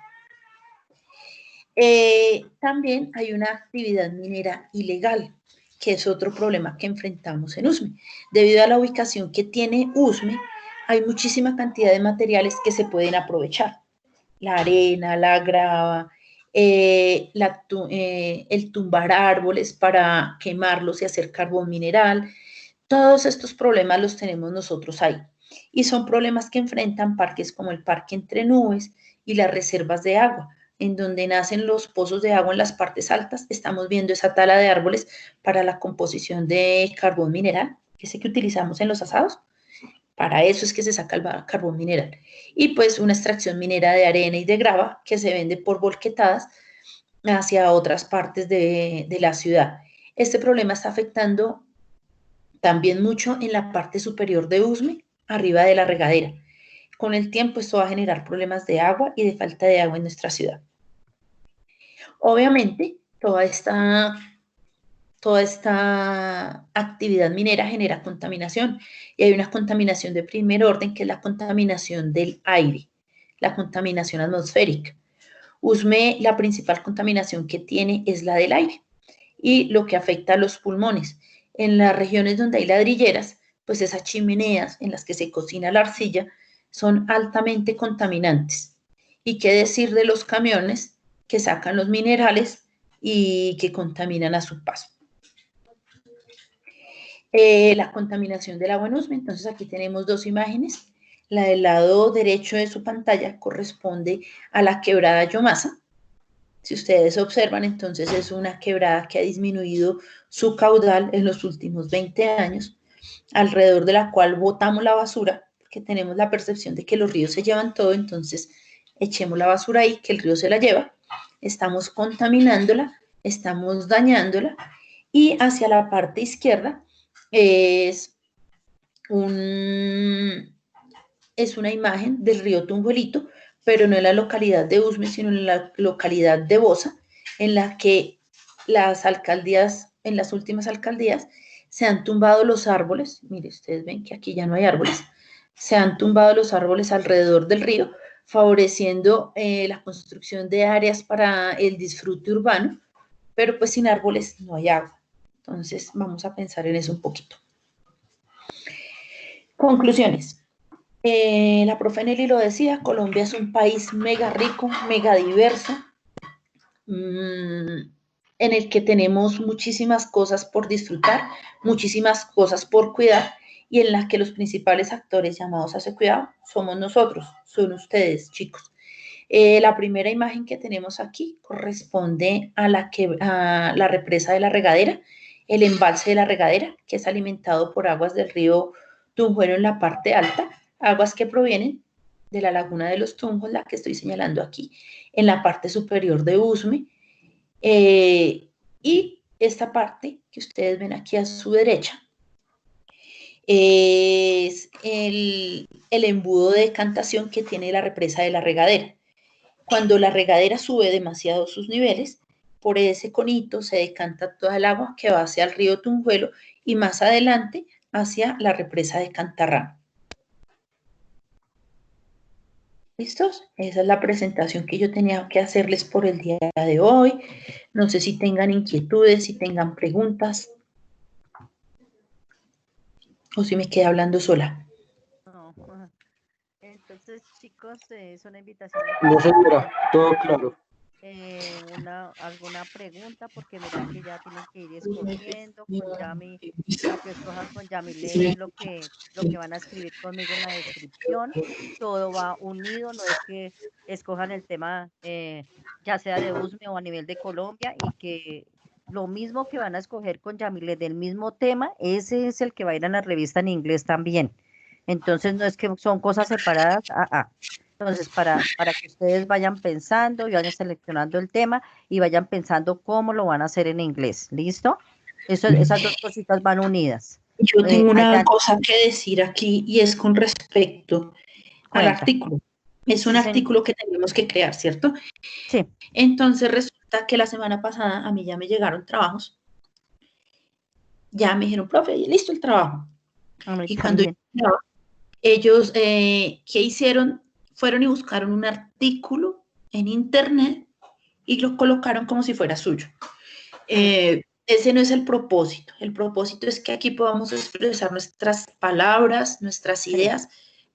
También hay una actividad minera ilegal, que es otro problema que enfrentamos en Usme. Debido a la ubicación que tiene Usme, hay muchísima cantidad de materiales que se pueden aprovechar. La arena, la grava, el tumbar árboles para quemarlos y hacer carbón mineral. Todos estos problemas los tenemos nosotros ahí. Y son problemas que enfrentan parques como el Parque Entre Nubes y las reservas de agua, en donde nacen los pozos de agua en las partes altas. Estamos viendo esa tala de árboles para la composición de carbón mineral, ese que utilizamos en los asados. Para eso es que se saca el carbón mineral. Y pues una extracción minera de arena y de grava que se vende por volquetadas hacia otras partes de la ciudad. Este problema está afectando también mucho en la parte superior de Usme, arriba de la regadera. Con el tiempo esto va a generar problemas de agua y de falta de agua en nuestra ciudad. Obviamente, toda esta actividad minera genera contaminación y hay una contaminación de primer orden que es la contaminación del aire, la contaminación atmosférica. Usme, la principal contaminación que tiene es la del aire y lo que afecta a los pulmones. En las regiones donde hay ladrilleras, pues esas chimeneas en las que se cocina la arcilla son altamente contaminantes. ¿Y qué decir de los camiones que sacan los minerales y que contaminan a su paso? La contaminación del agua en Usme. Entonces aquí tenemos dos imágenes. La del lado derecho de su pantalla corresponde a la quebrada Yomasa. Si ustedes observan, entonces es una quebrada que ha disminuido su caudal en los últimos 20 años, alrededor de la cual botamos la basura, que tenemos la percepción de que los ríos se llevan todo, entonces echemos la basura ahí, que el río se la lleva. Estamos contaminándola, estamos dañándola, y hacia la parte izquierda es una imagen del río Tunjuelito, pero no en la localidad de Usme, sino en la localidad de Bosa, en la que las alcaldías, en las últimas alcaldías, se han tumbado los árboles. Mire, ustedes ven que aquí ya no hay árboles. Se han tumbado los árboles alrededor del río, favoreciendo la construcción de áreas para el disfrute urbano, pero pues sin árboles no hay agua. Entonces, vamos a pensar en eso un poquito. Conclusiones. La profe Nelly lo decía, Colombia es un país mega rico, mega diverso, en el que tenemos muchísimas cosas por disfrutar, muchísimas cosas por cuidar, y en la que los principales actores llamados a ese cuidado somos nosotros, son ustedes, chicos. La primera imagen que tenemos aquí corresponde a la represa de la regadera, el embalse de la regadera, que es alimentado por aguas del río Tunjuelo en la parte alta, aguas que provienen de la laguna de los Tunjos, la que estoy señalando aquí, en la parte superior de Usme, y esta parte que ustedes ven aquí a su derecha es el embudo de decantación que tiene la represa de la regadera. Cuando la regadera sube demasiado sus niveles, por ese conito se decanta toda el agua que va hacia el río Tunjuelo y más adelante hacia la represa de Cantarrán. ¿Listos? Esa es la presentación que yo tenía que hacerles por el día de hoy. No sé si tengan inquietudes, si tengan preguntas, o si me quedé hablando sola. No. Entonces, chicos, es una invitación. No, señora, todo claro. Alguna pregunta, porque mira que ya tienen que ir escogiendo con Yami, para que escojan con Yamile lo que van a escribir conmigo en la descripción. Todo va unido, no es que escojan el tema ya sea de Usme o a nivel de Colombia, y que lo mismo que van a escoger con Yamile del mismo tema, ese es el que va a ir a la revista en inglés también. Entonces no es que son cosas separadas, Entonces, para que ustedes vayan pensando y vayan seleccionando el tema y vayan pensando cómo lo van a hacer en inglés. ¿Listo? Esas dos cositas van unidas. Yo tengo una cosa que decir aquí, y es con respecto al artículo. Es un Sí, señor. artículo que tenemos que crear, ¿cierto? Sí. Entonces resulta que la semana pasada a mí ya me llegaron trabajos, ya me dijeron, profe, ya listo el trabajo. A mí Y cuando también. ellos, ¿qué hicieron? Fueron y buscaron un artículo en internet y lo colocaron como si fuera suyo. Ese no es el propósito es que aquí podamos expresar nuestras palabras, nuestras Sí, ideas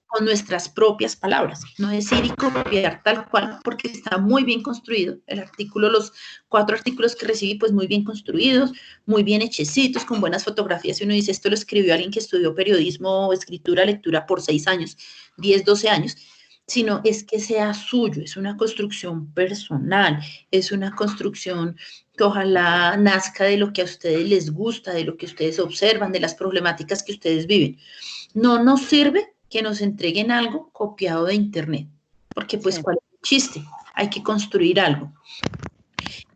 con nuestras propias palabras, no decir y copiar tal cual, porque está muy bien construido. El artículo, los 4 artículos que recibí, pues muy bien construidos, muy bien hechecitos, con buenas fotografías. Y uno dice, esto lo escribió alguien que estudió periodismo, escritura, lectura por 6 años, 10, 12 años, sino es que sea suyo, es una construcción personal, es una construcción que ojalá nazca de lo que a ustedes les gusta, de lo que ustedes observan, de las problemáticas que ustedes viven. No nos sirve que nos entreguen algo copiado de internet, porque pues sí. cuál es el chiste, hay que construir algo.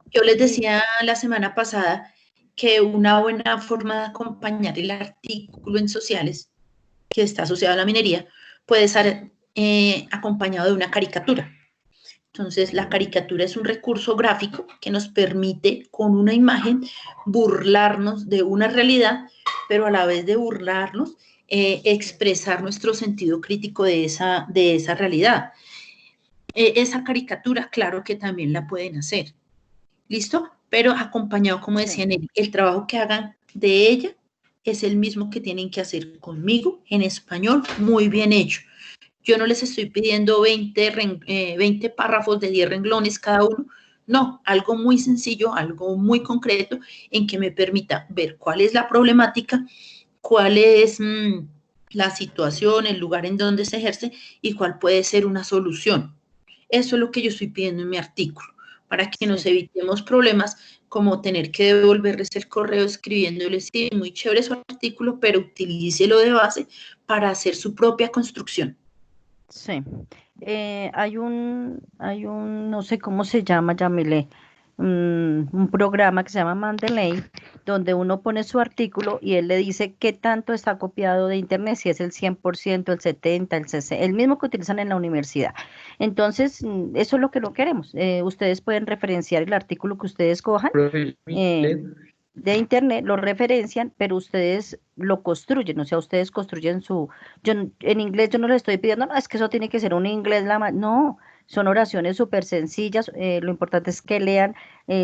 Yo les Y decía la semana pasada que una buena forma de acompañar el artículo en sociales que está asociado a la minería puede ser acompañado de una caricatura. Entonces, la caricatura es un recurso gráfico que nos permite, con una imagen, burlarnos de una realidad, pero a la vez de burlarnos, expresar nuestro sentido crítico de esa realidad. Esa caricatura, claro que también la pueden hacer, ¿listo? Pero acompañado, como sí, decía Nelly, el trabajo que hagan de ella es el mismo que tienen que hacer conmigo en español, muy bien hecho. Yo no les estoy pidiendo 20 párrafos de 10 renglones cada uno. No, algo muy sencillo, algo muy concreto en que me permita ver cuál es la problemática, cuál es la situación, el lugar en donde se ejerce y cuál puede ser una solución. Eso es lo que yo estoy pidiendo en mi artículo, para que nos sí. evitemos problemas como tener que devolverles el correo escribiéndoles, sí, muy chévere su artículo, pero utilícelo de base para hacer su propia construcción. Sí. No sé cómo se llama, Yamile, un programa que se llama Mendeley, donde uno pone su artículo y él le dice qué tanto está copiado de internet, si es el 100%, el 70%, el 60%, el mismo que utilizan en la universidad. Entonces, eso es lo que no queremos. Ustedes pueden referenciar el artículo que ustedes cojan. Profe, mi eh, inglés, de internet lo referencian, pero ustedes lo construyen, o sea, ustedes construyen en inglés yo no les estoy pidiendo, no, es que eso tiene que ser un inglés, no, son oraciones súper sencillas, lo importante es que lean,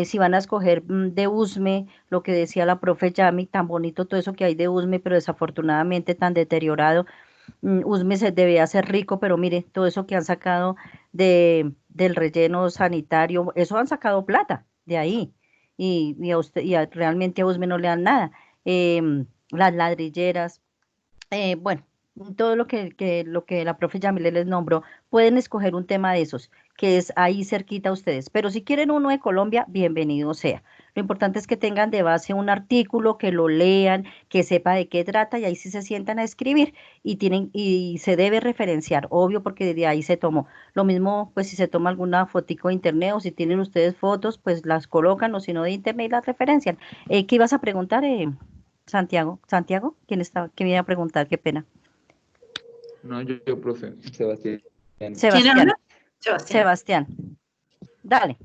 si van a escoger de USME, lo que decía la profe Yami, tan bonito todo eso que hay de USME, pero desafortunadamente tan deteriorado, USME se debe hacer rico, pero mire, todo eso que han sacado del relleno sanitario, eso han sacado plata de ahí y a usted realmente a USME no le dan nada. Las ladrilleras, bueno, todo lo que la profe Yamile les nombró, pueden escoger un tema de esos, que es ahí cerquita a ustedes. Pero si quieren uno de Colombia, bienvenido sea. Lo importante es que tengan de base un artículo, que lo lean, que sepa de qué trata y ahí sí se sientan a escribir y se debe referenciar, obvio, porque de ahí se tomó. Lo mismo, pues si se toma alguna fotico de internet o si tienen ustedes fotos, pues las colocan o si no de internet y las referencian. ¿Qué ibas a preguntar, Santiago? ¿Santiago? ¿Quién me iba a preguntar? Qué pena. no, yo, profe, Sebastián. ¿Quién Sebastián, habla? Sebastián. Sebastián, dale.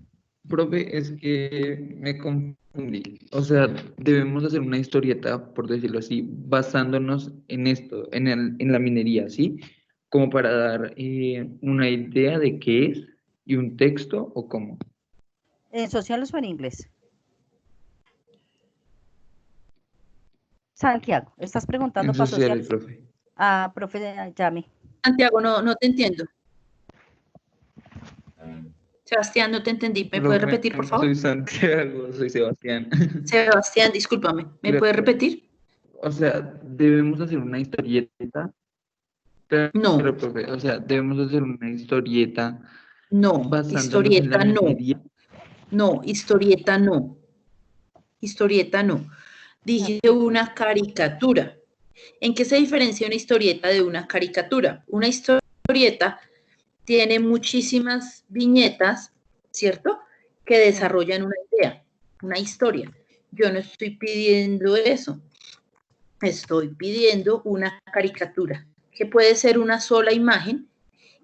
Profe, es que me confundí. O sea, debemos hacer una historieta, por decirlo así, basándonos en esto, en la minería, ¿sí? Como para dar una idea de qué es y un texto o cómo. ¿En sociales o en inglés? Santiago, ¿estás preguntando En para sociales, sociales? profe. Ah, profe Yami. Santiago, no te entiendo. Sebastián, no te entendí. ¿Me puedes Profe, repetir, por no favor? soy Santiago, soy Sebastián. Sebastián, discúlpame. ¿Me puedes Gracias. repetir? O sea, debemos hacer una historieta. Claro, No, profe, o sea, debemos hacer una historieta no, basándonos en la historieta no. minería. No, historieta no. Historieta no. Dije una caricatura. ¿En qué se diferencia una historieta de una caricatura? Una historieta tiene muchísimas viñetas, ¿cierto? Que Sí, desarrollan una idea, una historia. Yo no estoy pidiendo eso, estoy pidiendo una caricatura, que puede ser una sola imagen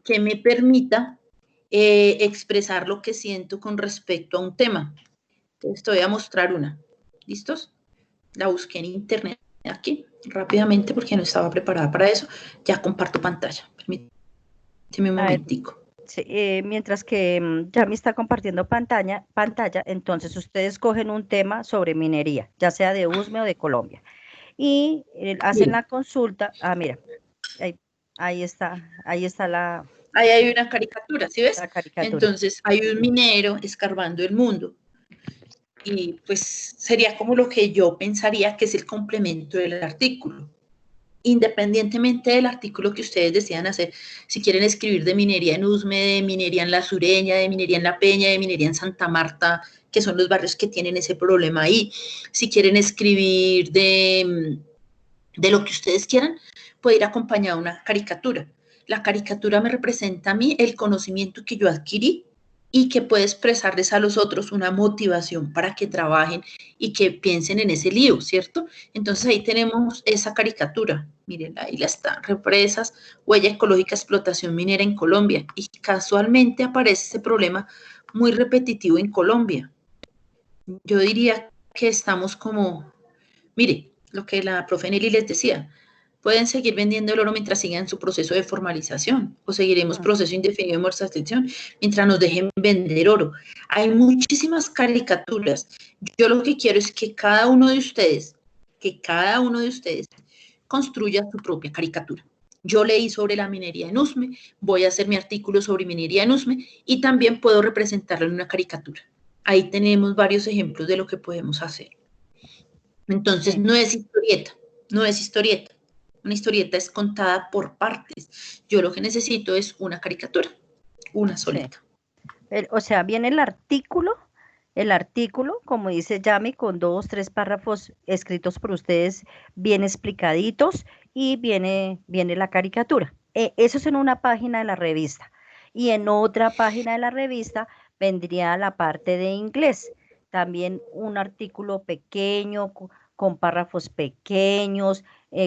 que me permita expresar lo que siento con respecto a un tema. Entonces te voy a mostrar una. ¿Listos? La busqué en internet aquí rápidamente porque no estaba preparada para eso. Ya comparto pantalla. Permíteme un momentico. Sí, mientras que ya me está compartiendo pantalla, entonces ustedes cogen un tema sobre minería, ya sea de USME o de Colombia, y hacen Mira, la consulta. Mira, ahí está la ahí hay una caricatura, ¿sí ves? caricatura. Entonces hay un minero escarbando el mundo. Y pues sería como lo que yo pensaría que es el complemento del artículo. Independientemente del artículo que ustedes decidan hacer, si quieren escribir de minería en Usme, de minería en La Sureña, de minería en La Peña, de minería en Santa Marta, que son los barrios que tienen ese problema ahí, si quieren escribir de lo que ustedes quieran, puede ir acompañada de una caricatura. La caricatura me representa a mí el conocimiento que yo adquirí y que puede expresarles a los otros una motivación para que trabajen y que piensen en ese lío, ¿cierto? Entonces ahí tenemos esa caricatura. Miren, ahí la está, represas, huella ecológica, explotación minera en Colombia. Y casualmente aparece ese problema muy repetitivo en Colombia. Yo diría que estamos como, mire, lo que la profe Nelly les decía, pueden seguir vendiendo el oro mientras sigan su proceso de formalización o seguiremos proceso indefinido de muertación mientras nos dejen vender oro. Hay muchísimas caricaturas. Yo lo que quiero es que cada uno de ustedes construya su propia caricatura. Yo leí sobre la minería en Usme, voy a hacer mi artículo sobre minería en Usme y también puedo representarlo en una caricatura. Ahí tenemos varios ejemplos de lo que podemos hacer. Entonces, no es historieta, no es historieta. Una historieta es contada por partes. Yo lo que necesito es una caricatura, una solita. O sea, viene el artículo, como dice Yami, con 2, 3 párrafos escritos por ustedes, bien explicaditos, y viene la caricatura. Eso es en una página de la revista. Y en otra página de la revista vendría la parte de inglés. También un artículo pequeño, con párrafos pequeños,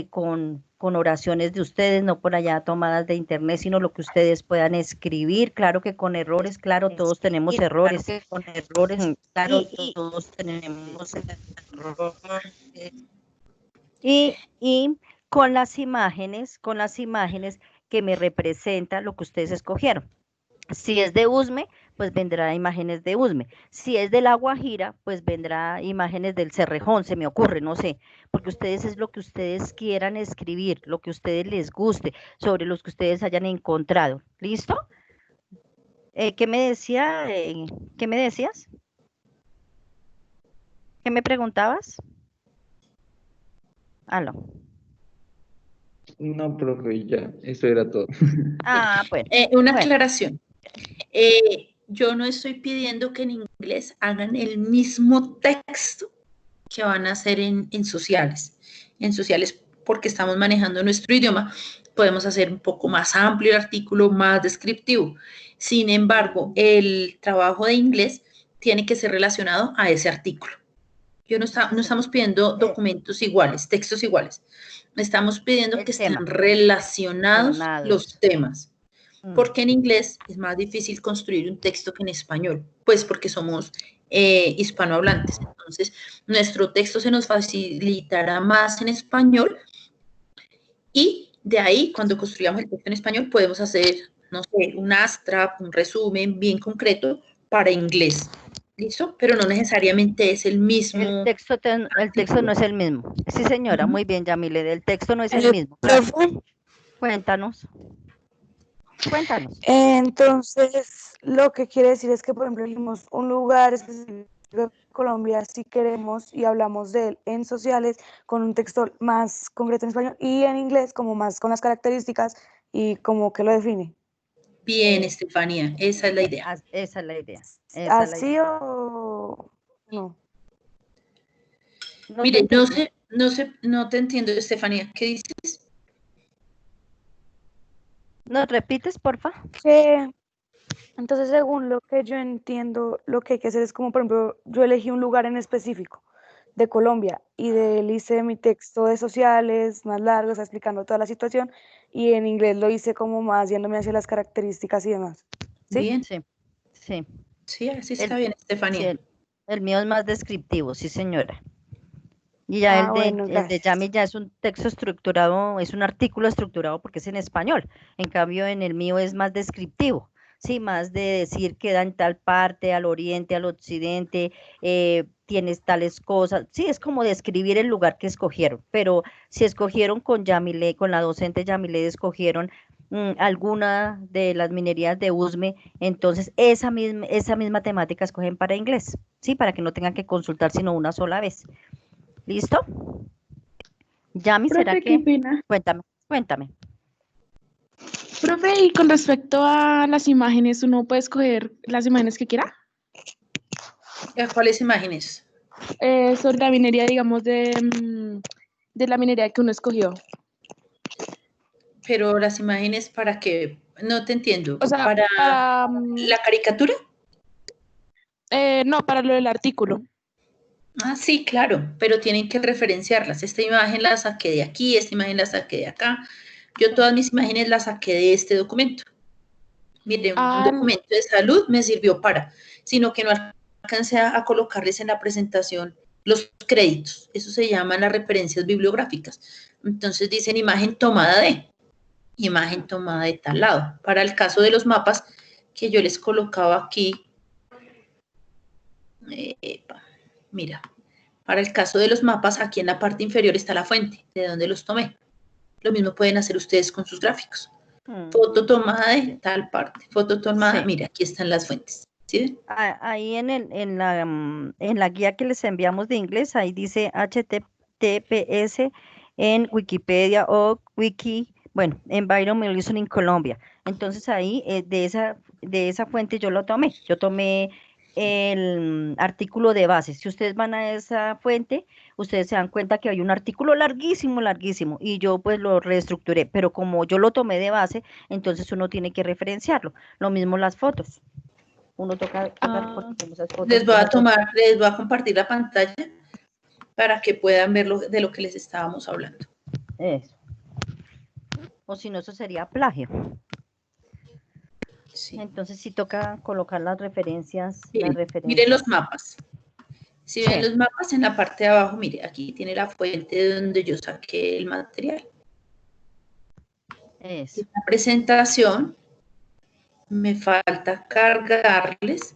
con oraciones de ustedes, no por allá tomadas de internet, sino lo que ustedes puedan escribir. Claro que con errores, claro, todos tenemos errores. Claro que con errores, claro, todos tenemos errores. Y con las imágenes que me representan lo que ustedes escogieron. Si es de Usme, pues vendrá imágenes de Usme. Si es de La Guajira, pues vendrá imágenes del Cerrejón, se me ocurre, no sé, porque ustedes es lo que ustedes quieran escribir, lo que a ustedes les guste, sobre los que ustedes hayan encontrado. ¿Listo? ¿Qué me decía? ¿Qué me decías? ¿Qué me preguntabas? Aló. No, profe, ya, eso era todo. Bueno. Una aclaración. Yo no estoy pidiendo que en inglés hagan el mismo texto que van a hacer en sociales. En sociales, porque estamos manejando nuestro idioma, podemos hacer un poco más amplio el artículo, más descriptivo. Sin embargo, el trabajo de inglés tiene que ser relacionado a ese artículo. No estamos pidiendo documentos iguales, textos iguales. Estamos pidiendo que estén relacionados los temas. Porque en inglés es más difícil construir un texto que en español, pues porque somos hispanohablantes. Entonces, nuestro texto se nos facilitará más en español y de ahí, cuando construyamos el texto en español, podemos hacer, no sé, un abstract, un resumen bien concreto para inglés. ¿Listo? Pero no necesariamente es el mismo. El texto no es el mismo. Sí, señora, muy bien, Yamile, el texto no es el mismo. Claro. Cuéntanos. Entonces, lo que quiere decir es que, por ejemplo, elegimos un lugar específico de Colombia, si queremos, y hablamos de él en sociales, con un texto más concreto en español y en inglés, como más con las características y como que lo define. Bien, Estefanía, esa es la idea. Esa es la idea. ¿Así o no? Mire, no te entiendo, Estefanía, ¿qué dices? ¿Nos repites, porfa? Entonces, según lo que yo entiendo, lo que hay que hacer es como, por ejemplo, yo elegí un lugar en específico. de Colombia, y de él hice mi texto de sociales más largo, o sea, explicando toda la situación, y en inglés lo hice como más yéndome hacia las características y demás. ¿Sí? Bien, Sí, sí. sí, así está El, bien, sí, Estefanía. el mío es más descriptivo, sí, señora. Y ya Bueno, el de gracias. Yami ya es un texto estructurado, es un artículo estructurado porque es en español. En cambio, en el mío es más descriptivo, sí, más de decir queda en tal parte, al oriente, al occidente, tienes tales cosas. Sí, es como describir el lugar que escogieron. Pero si escogieron con Yamile, con la docente Yamile, escogieron alguna de las minerías de Usme, entonces esa misma temática escogen para inglés, sí, para que no tengan que consultar sino una sola vez. ¿Listo? Yami, ¿será Profe, qué que? pena. Cuéntame, cuéntame. Profe, y con respecto a las imágenes, ¿uno puede escoger las imágenes que quiera? ¿Cuáles imágenes? Sobre la minería, digamos, de la minería que uno escogió. Pero las imágenes para qué, no te entiendo. O sea, ¿Para para... la caricatura? no, para lo del artículo. Ah, sí, claro, pero tienen que referenciarlas. Esta imagen la saqué de aquí, esta imagen la saqué de acá. Yo todas mis imágenes las saqué de este documento. Mire, un Ah, documento de salud me sirvió para, sino que no alcancé a colocarles en la presentación los créditos. Eso se llaman las referencias bibliográficas. Entonces dicen imagen tomada de, imagen tomada de tal lado. Para el caso de los mapas que yo les colocaba aquí, mira, para el caso de los mapas, aquí en la parte inferior está la fuente, de donde los tomé. Lo mismo pueden hacer ustedes con sus gráficos. Foto tomada de tal parte, foto tomada, Sí. mira, aquí están las fuentes. ¿Sí ven? Ahí en la guía que les enviamos de inglés, ahí dice HTTPS en Wikipedia o Wiki, bueno, Environmental Listening Colombia. Entonces ahí de esa fuente yo lo tomé. Yo tomé el artículo de base. Si ustedes van a esa fuente, ustedes se dan cuenta que hay un artículo larguísimo, larguísimo, y yo pues lo reestructuré, pero como yo lo tomé de base, entonces uno tiene que referenciarlo. Lo mismo las fotos. Uno toca porque como esas fotos, Les voy a compartir la pantalla para que puedan ver de lo que les estábamos hablando. eso. O si no, eso sería plagio. Sí. Entonces sí toca colocar las referencias, Miren los mapas. Si ven Sí. los mapas en la parte de abajo, mire, aquí tiene la fuente de donde yo saqué el material. Eso. En la presentación me falta cargarles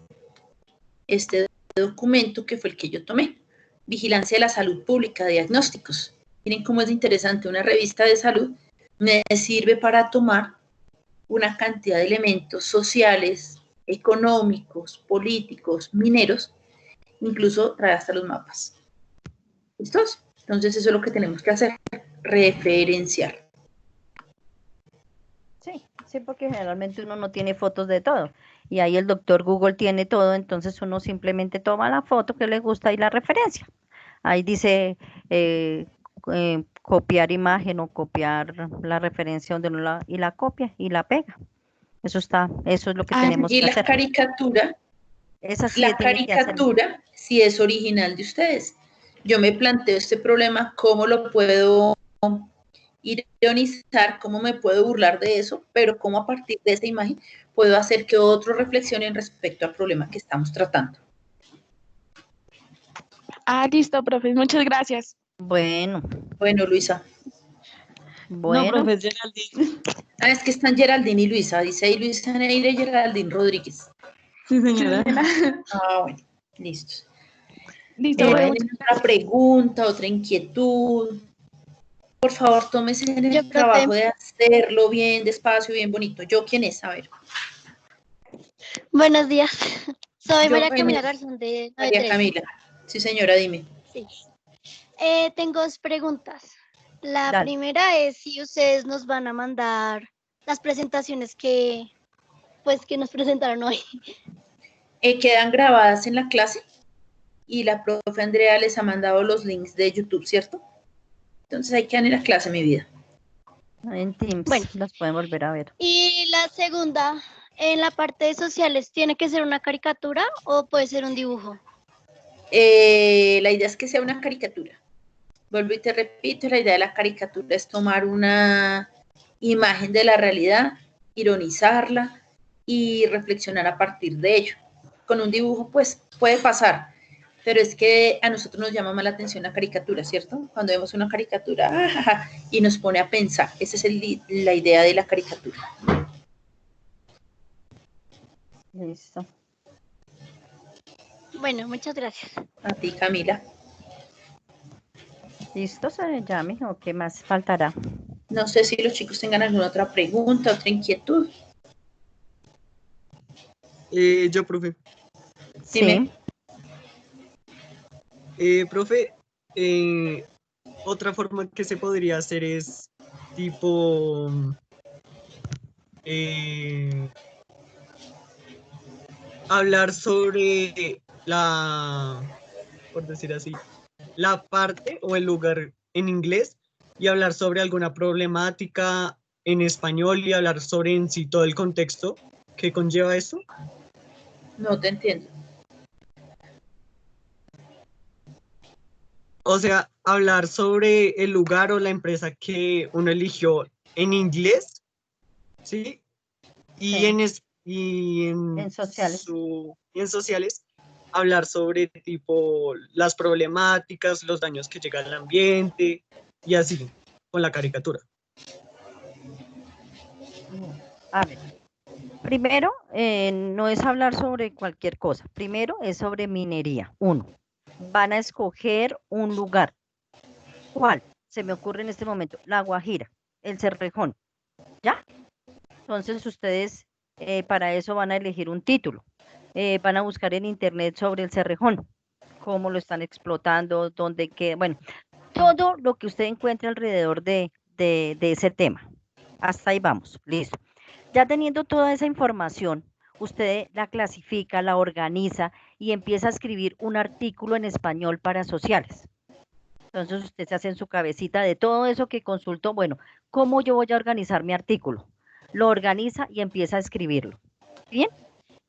este documento que fue el que yo tomé. Vigilancia de la salud pública, diagnósticos. Miren cómo es interesante, una revista de salud me sirve para tomar una cantidad de elementos sociales, económicos, políticos, mineros, incluso trae hasta los mapas. ¿Listos? Entonces eso es lo que tenemos que hacer, referenciar. Sí, sí, porque generalmente uno no tiene fotos de todo. Y ahí el doctor Google tiene todo, entonces uno simplemente toma la foto que le gusta y la referencia. Ahí dice copiar imagen o copiar la referencia donde uno y la copia y la pega. Eso es lo que tenemos Y que hacer. Esa sí la tiene que hacer. caricatura sí es original de ustedes. Yo me planteo este problema, cómo lo puedo ironizar, cómo me puedo burlar de eso, pero cómo a partir de esa imagen puedo hacer que otros reflexionen respecto al problema que estamos tratando. Listo, profe. Muchas gracias. Bueno, Luisa. No, bueno. profe, Geraldine. Es que están Geraldine y Luisa. Dice ahí Luisa Neire y Geraldine Rodríguez. Sí, señora. Bueno, listo. Listo, ¿Tienen otra pregunta, otra inquietud? Por favor, tómese en el trabajo de hacerlo bien, despacio, bien bonito. ¿Yo quién es? A ver. Buenos días. Soy María Bueno, Camila Garzón de María 93. Camila. Sí, señora, dime. Sí. Tengo dos preguntas. La Dale. primera es si ustedes nos van a mandar las presentaciones que nos presentaron hoy. Quedan grabadas en la clase y la profe Andrea les ha mandado los links de YouTube, ¿cierto? Entonces ahí quedan en la clase, mi vida. En Teams Bueno. las pueden volver a ver. Y la segunda, en la parte de sociales, ¿tiene que ser una caricatura o puede ser un dibujo? La idea es que sea una caricatura. Vuelvo y te repito, la idea de la caricatura es tomar una imagen de la realidad, ironizarla y reflexionar a partir de ello. Con un dibujo, pues, puede pasar, pero es que a nosotros nos llama más la atención la caricatura, ¿cierto? Cuando vemos una caricatura y nos pone a pensar. Esa es la idea de la caricatura. Listo. Bueno, muchas gracias. A ti, Camila. ¿Listo, Yami? ¿O qué más faltará? No sé si los chicos tengan alguna otra pregunta, otra inquietud. Yo, profe. Dime. Sí. Profe, otra forma que se podría hacer es tipo hablar sobre por decir así, la parte o el lugar en inglés y hablar sobre alguna problemática en español y hablar sobre en sí todo el contexto que conlleva eso. No te entiendo. O sea, hablar sobre el lugar o la empresa que uno eligió en inglés, ¿sí? Y Sí. En sociales. Y en sociales, hablar sobre tipo las problemáticas, los daños que llegan al ambiente y así, con la caricatura. A ver, primero, no es hablar sobre cualquier cosa. Primero es sobre minería. Uno, van a escoger un lugar. ¿Cuál? Se me ocurre en este momento, La Guajira, el Cerrejón, ¿ya? Entonces ustedes para eso van a elegir un título. Van a buscar en internet sobre el Cerrejón, cómo lo están explotando, dónde queda, bueno, todo lo que usted encuentre alrededor de ese tema. Hasta ahí vamos, listo. Ya teniendo toda esa información, usted la clasifica, la organiza y empieza a escribir un artículo en español para sociales. Entonces usted se hace en su cabecita de todo eso que consultó, bueno, ¿cómo yo voy a organizar mi artículo? Lo organiza y empieza a escribirlo. Bien,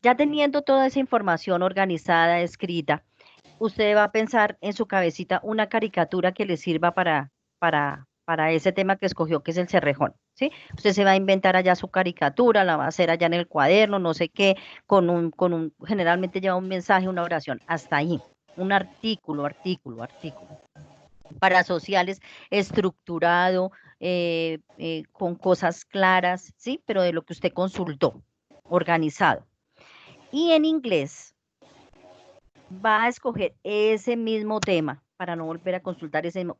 ya teniendo toda esa información organizada, escrita, usted va a pensar en su cabecita una caricatura que le sirva para ese tema que escogió, que es el Cerrejón, ¿sí? Usted se va a inventar allá su caricatura, la va a hacer allá en el cuaderno, no sé qué, generalmente lleva un mensaje, una oración, hasta ahí, un artículo. Para sociales, estructurado, con cosas claras, ¿sí? Pero de lo que usted consultó, organizado. Y en inglés va a escoger ese mismo tema para no volver a consultar ese mismo.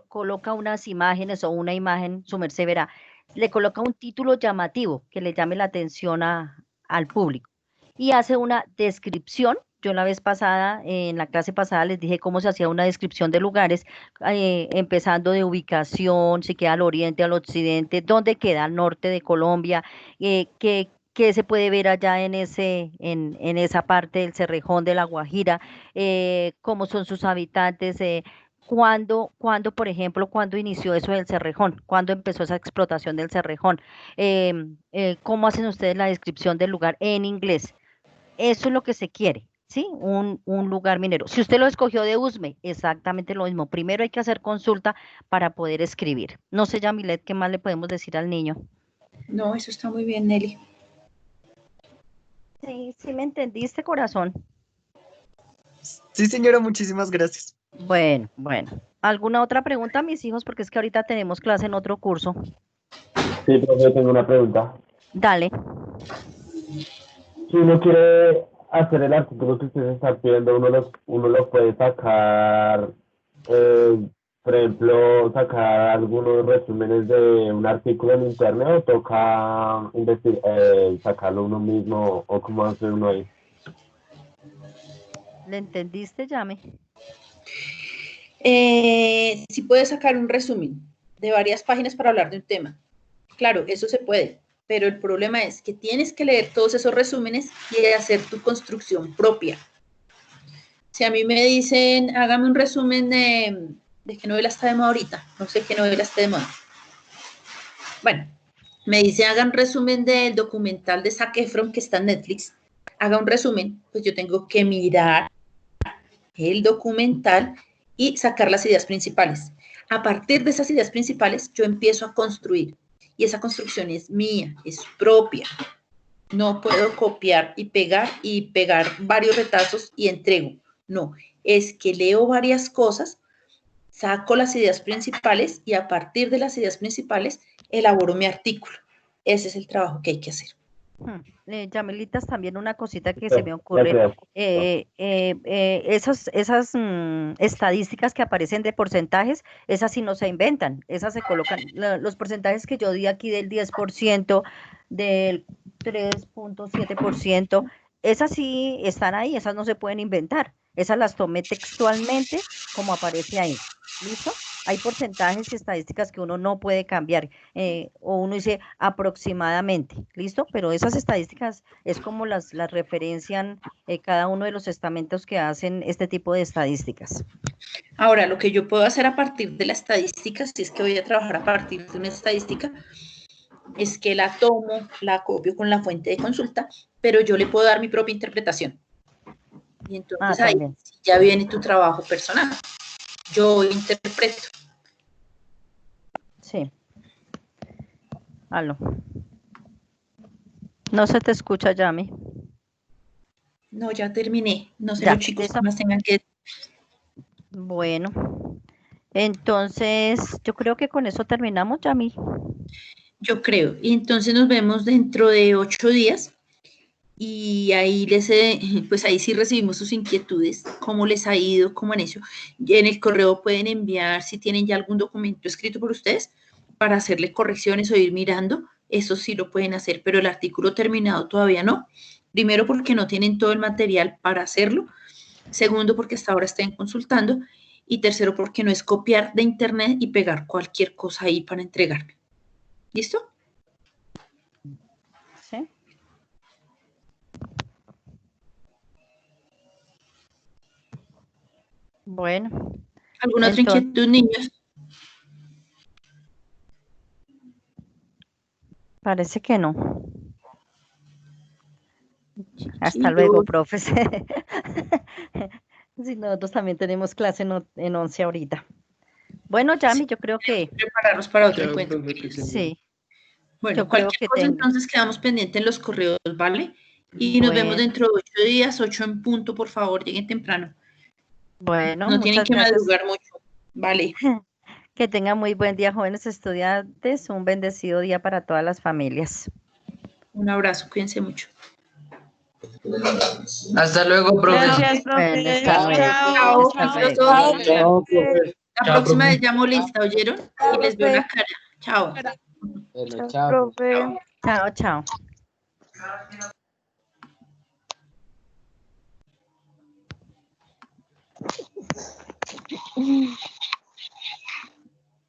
Coloca unas imágenes o una imagen, su merced verá, le coloca un título llamativo que le llame la atención al público y hace una descripción. Yo la vez pasada, en la clase pasada, les dije cómo se hacía una descripción de lugares, empezando de ubicación, si queda al oriente, al occidente, dónde queda al norte de Colombia, qué se puede ver allá en esa parte del Cerrejón de La Guajira, cómo son sus habitantes, cuándo, por ejemplo, cuándo inició eso del Cerrejón, cuándo empezó esa explotación del Cerrejón, cómo hacen ustedes la descripción del lugar en inglés. Eso es lo que se quiere, ¿sí? Un lugar minero. Si usted lo escogió de USME, exactamente lo mismo. Primero hay que hacer consulta para poder escribir. No sé, Yamilet, ¿qué más le podemos decir al niño? No, eso está muy bien, Nelly. Sí, sí me entendiste, corazón. Sí, señora, muchísimas gracias. Bueno. ¿Alguna otra pregunta, mis hijos? Porque es que ahorita tenemos clase en otro curso. Sí, profe, tengo una pregunta. Dale. Si uno quiere hacer el artículo que usted está pidiendo, uno lo puede sacar, por ejemplo, sacar algunos resúmenes de un artículo en internet o toca sacarlo uno mismo o cómo hace uno ahí. ¿Le entendiste, Yame? Si puedes sacar un resumen de varias páginas para hablar de un tema. Claro, eso se puede, pero el problema es que tienes que leer todos esos resúmenes y hacer tu construcción propia. Si a mí me dicen, hágame un resumen de qué novela está de moda ahorita, no sé qué novela está de moda. Bueno, me dicen, hagan resumen del documental de Zac Efron que está en Netflix, haga un resumen, pues yo tengo que mirar el documental y sacar las ideas principales. A partir de esas ideas principales, yo empiezo a construir y esa construcción es mía, es propia. No puedo copiar y pegar varios retazos y entrego. No, es que leo varias cosas, saco las ideas principales y a partir de las ideas principales elaboro mi artículo. Ese es el trabajo que hay que hacer. Yamelitas, también una cosita que Sí, se me ya ocurre, creo. esas estadísticas que aparecen de porcentajes, esas sí no se inventan, esas se colocan, los porcentajes que yo di aquí del 10%, del 3.7%, esas sí están ahí, esas no se pueden inventar, esas las tomé textualmente como aparece ahí, ¿listo? Hay porcentajes y estadísticas que uno no puede cambiar, o uno dice aproximadamente, ¿listo? Pero esas estadísticas es como las referencian cada uno de los estamentos que hacen este tipo de estadísticas. Ahora, lo que yo puedo hacer a partir de la estadística, si es que voy a trabajar a partir de una estadística, es que la tomo, la copio con la fuente de consulta, pero yo le puedo dar mi propia interpretación. Y entonces ahí También. ya viene tu trabajo personal. Yo interpreto. Sí. Aló. No se te escucha, Yami. No, ya terminé. No sé Ya, los chicos ¿listo? que más tengan que... Bueno, entonces yo creo que con eso terminamos, Yami. Yo creo. Y entonces nos vemos dentro de 8 días y ahí pues ahí sí recibimos sus inquietudes, cómo les ha ido, cómo han hecho. Y en el correo pueden enviar si tienen ya algún documento escrito por ustedes para hacerle correcciones o ir mirando. Eso sí lo pueden hacer, pero el artículo terminado todavía no. Primero porque no tienen todo el material para hacerlo. Segundo porque hasta ahora estén consultando. Y tercero porque no es copiar de internet y pegar cualquier cosa ahí para entregarme. ¿Listo? Sí. Bueno. ¿Alguna otra inquietud, niños? Parece que no. Hasta luego, profes. Sí, nosotros también tenemos clase en 11 ahorita. Bueno, Yami, yo creo que... Prepararnos para otro Chao, encuentro. profe, que estén bien. Sí, Bueno, yo creo cualquier que cosa tengo. entonces quedamos pendientes en los correos, ¿vale? Y nos vemos Bueno, dentro de 8 días, 8 en punto, por favor, lleguen temprano. bueno, No tienen muchas que gracias. madrugar mucho, ¿vale? Que tengan muy buen día, jóvenes estudiantes. Un bendecido día para todas las familias. Un abrazo, cuídense mucho. Hasta luego, profe. Gracias, Bueno, profe. hasta luego. Chao, Hasta chicos, luego. todos. Chao, profe. La Chao, próxima profe. vez llamo lista, ¿oyeron? Y les veo la cara. Chao. Bueno, Chao, profe. Chao, chao.